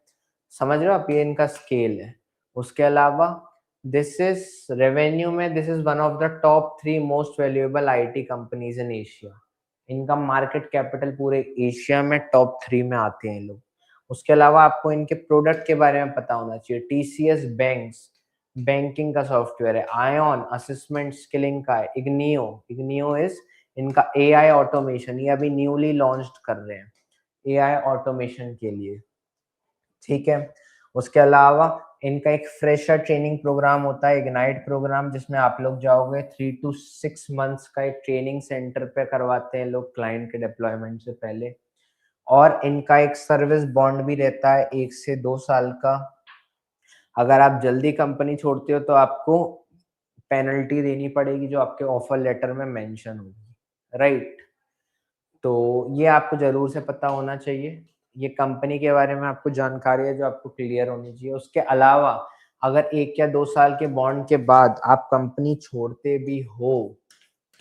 समझ रहे हो आप, ये इनका स्केल है। उसके अलावा दिस इज रेवेन्यू में, this is one of the top 3 most valuable IT companies in Asia. इनका मार्केट कैपिटल पूरे एशिया में टॉप 3 में आते हैं लोग। उसके अलावा आपको इनके प्रोडक्ट के बारे में पता होना चाहिए। टीसीएस बैंक्स, बैंकिंग का सॉफ्टवेयर है। आयन असेसमेंट स्किलिंग का है। इग्नियो, इग्नियो इज इनका एआई ऑटोमेशन, ये अभी न्यूली लॉन्च्ड कर रहे हैं एआई ऑटोमेशन के लिए, ठीक है। उसके अलावा इनका एक फ्रेशर ट्रेनिंग प्रोग्राम होता है, इग्नाइट प्रोग्राम, जिसमें आप लोग जाओगे 3 to 6 मंथ्स का एक ट्रेनिंग सेंटर पे करवाते हैं लोग क्लाइंट के डिप्लॉयमेंट से पहले। और इनका एक सर्विस बॉन्ड भी रहता है 1 से 2 साल का। अगर आप जल्दी कंपनी छोड़ते हो तो आपको पेनल्टी देनी पड़ेगी जो आपके ऑफर लेटर में मेंशन होगी, राइट। तो ये आपको ज़रूर से पता होना चाहिए। ये कंपनी के बारे में आपको जानकारी है जो आपको क्लियर होनी चाहिए। उसके अलावा अगर 1 या 2 साल के बॉन्ड के बाद आप कंपनी छोड़ते भी हो,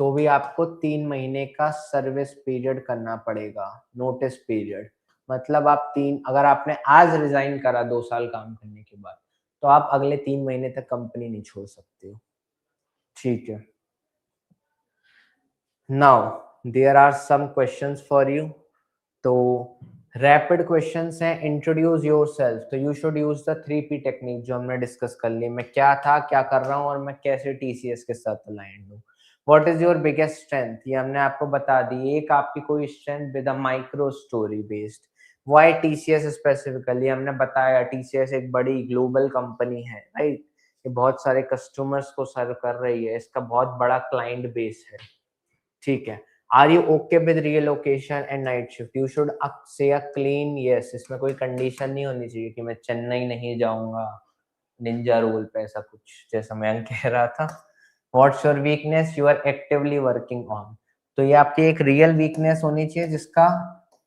तो भी आपको 3 महीने का सर्विस पीरियड करना पड़ेगा, नोटिस पीरियड। मतलब आप 3 अगर आपने आज रिज़ाइन करा 2 साल काम करने के बाद, तो आप अगले 3 महीने तक कंपनी नहीं छोड़ सकते हो। ठीक है। Now there are some questions for you. तो रैपिड क्वेश्चंस हैं, इंट्रोड्यूस योरसेल्फ। तो you should use the 3P technique जो हमने डिस्कस कर ली। मैं क्या था, क्या कर रहा हूँ और मैं कैसे टीसीएस के साथ अलाइंड हूँ। What is your biggest strength, ये हमने आपको बता दी। एक आपकी कोई strength with a micro story based. Why TCS specifically, हमने बताया टीसीएस एक बड़ी ग्लोबल कंपनी है, राइट। ये बहुत सारे कस्टमर्स को सर्व कर रही है, इसका बहुत बड़ा क्लाइंट बेस है, ठीक है। Are you okay with relocation and night shift, you should say a clean yes. इसमें कोई कंडीशन नहीं होनी चाहिए कि मैं चेन्नई नहीं जाऊंगा निंजा रूल पे, ऐसा कुछ जैसा मैं कह रहा था। What's your weakness, you are actively working on. तो ये आपकी एक रियल वीकनेस होनी चाहिए जिसका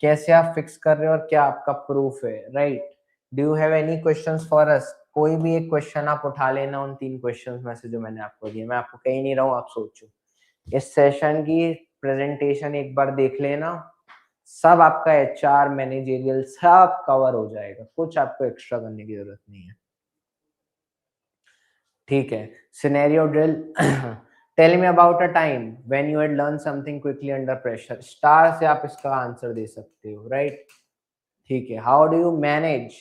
कैसे आप फिक्स कर रहे हो और क्या आपका प्रूफ है, right. Do you have any questions for अस, कोई भी एक क्वेश्चन आप उठा लेना उन 3 क्वेश्चंस में से जो मैंने आपको दिए। मैं आपको कह नहीं रहा हूँ, आप सोचो। इस सेशन की प्रेजेंटेशन एक बार देख लेना, सब आपका एचआर मैनेजरियल सब कवर हो जाएगा, कुछ आपको एक्स्ट्रा करने की जरूरत नहीं है, ठीक है। Scenario drill. Tell me about a time when you had learn something quickly under pressure. STAR से आप इसका आंसर दे सकते हो, राइट, ठीक है। How do you manage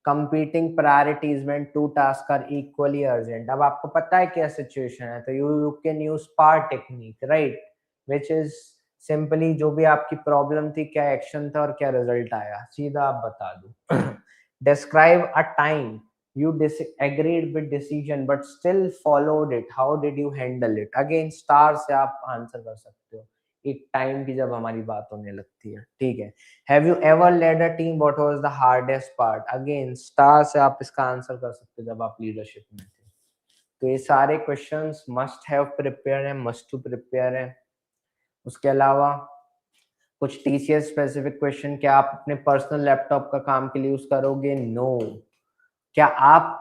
competing priorities when two tasks are equally urgent। अब आपको पता है क्या सिचुएशन है, तो you can use PAR technique, right, which is simply जो भी आपकी प्रॉब्लम थी, क्या एक्शन था और क्या रिजल्ट आया, सीधा आप बता दो। Describe a time you disagreed with decision but still followed it, how did you handle it। Again STAR से आप आंसर कर सकते हो एक टाइम की जब हमारी बात होने लगती है, ठीक है। Have you ever led a team, what was the hardest part, again STAR से आप इसका आंसर कर सकते हो जब आप लीडरशिप में थे। तो ये सारे क्वेश्चंस मस्ट हैव प्रिपेयर है, मस्ट टू प्रिपेयर है। उसके अलावा कुछ टीसीएस स्पेसिफिक क्वेश्चन, क्या आप अपने पर्सनल लैपटॉप का काम के लिए यूज करोगे, नो। क्या आप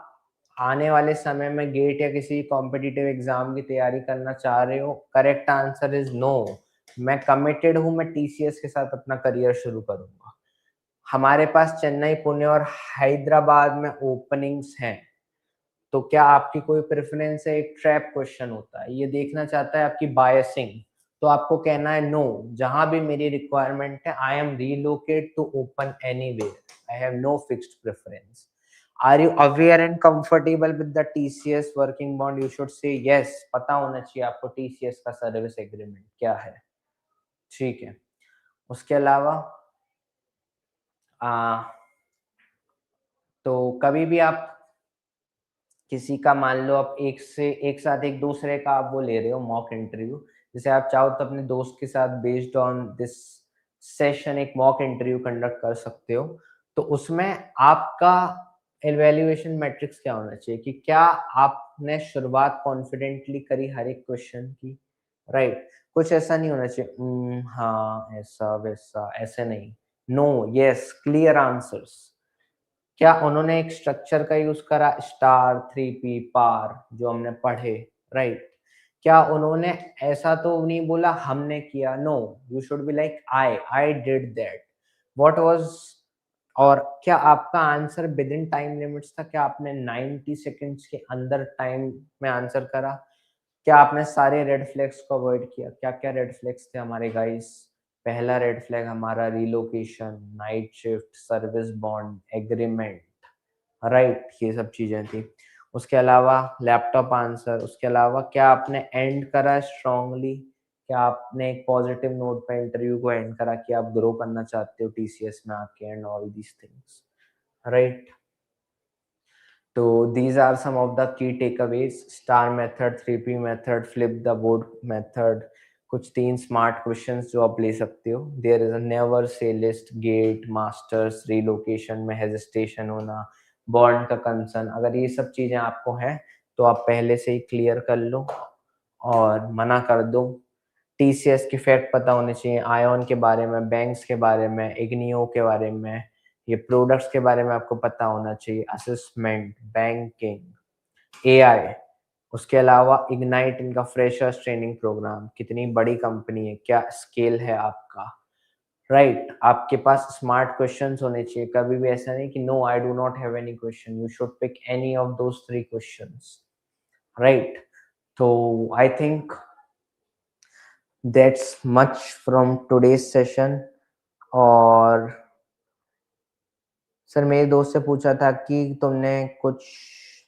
आने वाले समय में गेट या किसी कॉम्पिटिटिव एग्जाम की तैयारी करना चाह रहे हो, करेक्ट आंसर इज नो। मैं कमिटेड हूं, मैं टीसीएस के साथ अपना करियर शुरू करूंगा। हमारे पास चेन्नई, पुणे और हैदराबाद में ओपनिंग्स हैं, तो क्या आपकी कोई प्रेफरेंस है, एक ट्रैप क्वेश्चन होता है, ये देखना चाहता है आपकी बायसिंग। तो आपको कहना है नो, जहां भी मेरी रिक्वायरमेंट है, I am relocate to open anywhere, I have no fixed preference. Are you aware and comfortable with the TCS working bond, you should say yes, पता होना चाहिए आपको टीसीएस का सर्विस एग्रीमेंट क्या है, ठीक है। उसके अलावा आ, तो कभी भी आप किसी का मान लो आप एक साथ एक दूसरे का आप वो ले रहे हो मॉक इंटरव्यू, जैसे आप चाहो तो अपने दोस्त के साथ बेस्ड ऑन दिस सेशन एक मॉक इंटरव्यू कंडक्ट कर सकते हो। तो उसमें आपका एवेल्युएशन मैट्रिक्स क्या होना चाहिए कि क्या आपने शुरुआत कॉन्फिडेंटली करी हर एक क्वेश्चन की, राइट। कुछ ऐसा नहीं होना चाहिए हाँ ऐसा वैसा, ऐसे नहीं, नो यस क्लियर आंसर्स। क्या उन्होंने एक स्ट्रक्चर का यूज करा, स्टार, 3P, पार, जो हमने पढ़े, राइट। क्या उन्होंने ऐसा तो नहीं बोला हमने किया, no, you should be like I did that, what was. और क्या आपका answer within time limits था, क्या आपने 90 सेकेंड्स के अंदर टाइम में आंसर करा, क्या आपने सारे रेड फ्लैग्स को अवॉइड किया। क्या क्या रेड फ्लैग्स थे हमारे गाइस, पहला रेड फ्लैग हमारा relocation, night shift, service bond, agreement, right, ये सब चीजें थी। उसके अलावा लैपटॉप आंसर, उसके अलावा क्या आपने एंड करा स्ट्रांगली, क्या आपने एक पॉजिटिव नोट पे इंटरव्यू को एंड करा कि आप ग्रो करना चाहते हो टीसीएस में आके, and all these things, right. तो these are some of the key takeaways: STAR method, 3P method, flip the board method, कुछ 3 स्मार्ट क्वेश्चंस जो आप ले सकते हो। There is a never say list, GATE, masters, relocation में hesitation होना, bond का कंसर्न, अगर ये सब चीजें आपको हैं तो आप पहले से ही क्लियर कर लो और मना कर दो। टीसीएस की फैक्ट पता होने चाहिए, आयन के बारे में, बैंक्स के बारे में, इग्नियो के बारे में, ये प्रोडक्ट्स के बारे में आपको पता होना चाहिए, असेसमेंट, बैंकिंग, एआई। उसके अलावा इग्नाइट इनका फ्रेशर्स ट्रेनिंग प्रोग्राम, कितनी बड़ी कंपनी है, क्या स्केल है आपका, राइट आपके पास स्मार्ट क्वेश्चंस होने चाहिए। कभी भी ऐसा नहीं कि no I do not have any question, you should pick any of those 3 questions, right. तो I think that's much from today's session. और सर मेरे दोस्त से पूछा था कि तुमने कुछ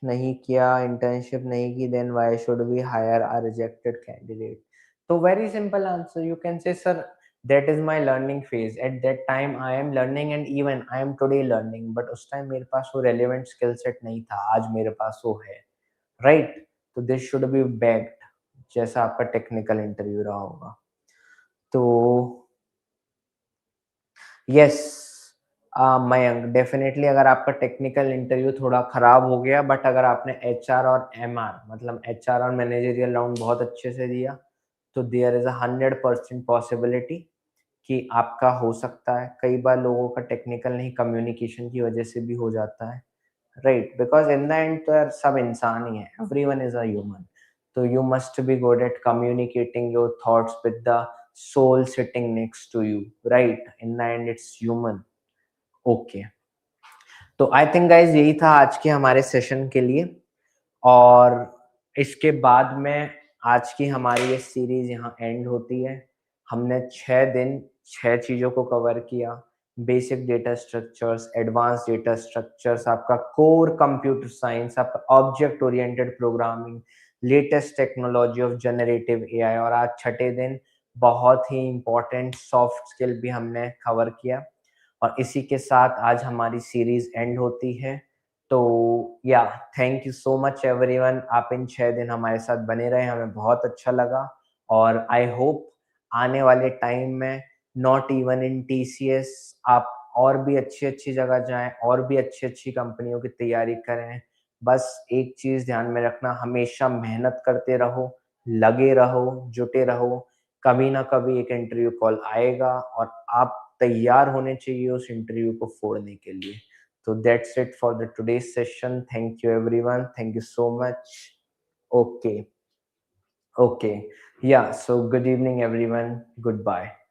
नहीं किया, इंटर्नशिप नहीं की, then why should we hire a rejected candidate? तो very simple answer, you can say sir that is my learning phase, at that time I am learning and even I am today learning, but उस time मेरे पास वो relevant skill set नहीं था, आज मेरे पास वो है, राइट। तो दिस शुड बी बैक्ड, जैसा आपका टेक्निकल इंटरव्यू रहा होगा। तो यस मयंक, डेफिनेटली अगर आपका टेक्निकल इंटरव्यू थोड़ा खराब हो गया, बट अगर आपने एचआर और एमआर मतलब एचआर और मैनेजरियल राउंड बहुत अच्छे से दिया, तो देयर इज 100% पॉसिबिलिटी कि आपका हो सकता है। कई बार लोगों का टेक्निकल नहीं, कम्युनिकेशन की वजह से भी हो जाता है, right, because in the end तो यार सब इंसान ही है, एवरीवन इज अ ह्यूमन। तो you must be good at communicating your thoughts with the soul sitting next to you, right, in the end it's human. Okay, तो I think guys यही था आज के हमारे सेशन के लिए। और इसके बाद में आज की हमारी ये सीरीज यहाँ एंड होती है। हमने 6 दिन 6 चीजों को कवर किया: basic data structures, advance data structures, आपका कोर कंप्यूटर साइंस, आपका object oriented programming, latest technology of generative AI, और आज छठे दिन बहुत ही इंपॉर्टेंट सॉफ्ट स्किल भी हमने कवर किया। और इसी के साथ आज हमारी सीरीज एंड होती है। तो या thank you so much everyone, आप इन 6 दिन हमारे साथ बने रहे, हमें बहुत अच्छा लगा। और आई होप आने वाले टाइम में नॉट इवन इन टीसीएस आप और भी अच्छी अच्छी जगह जाएं, और भी अच्छी अच्छी कंपनियों की तैयारी करें। बस एक चीज ध्यान में रखना, हमेशा मेहनत करते रहो, लगे रहो, जुटे रहो, कभी ना कभी एक इंटरव्यू कॉल आएगा और आप तैयार होने चाहिए उस इंटरव्यू को फोड़ने के लिए। So that's it for the today's session. Thank you everyone. Thank you so much. Okay. Okay. Yeah. So good evening everyone. Goodbye.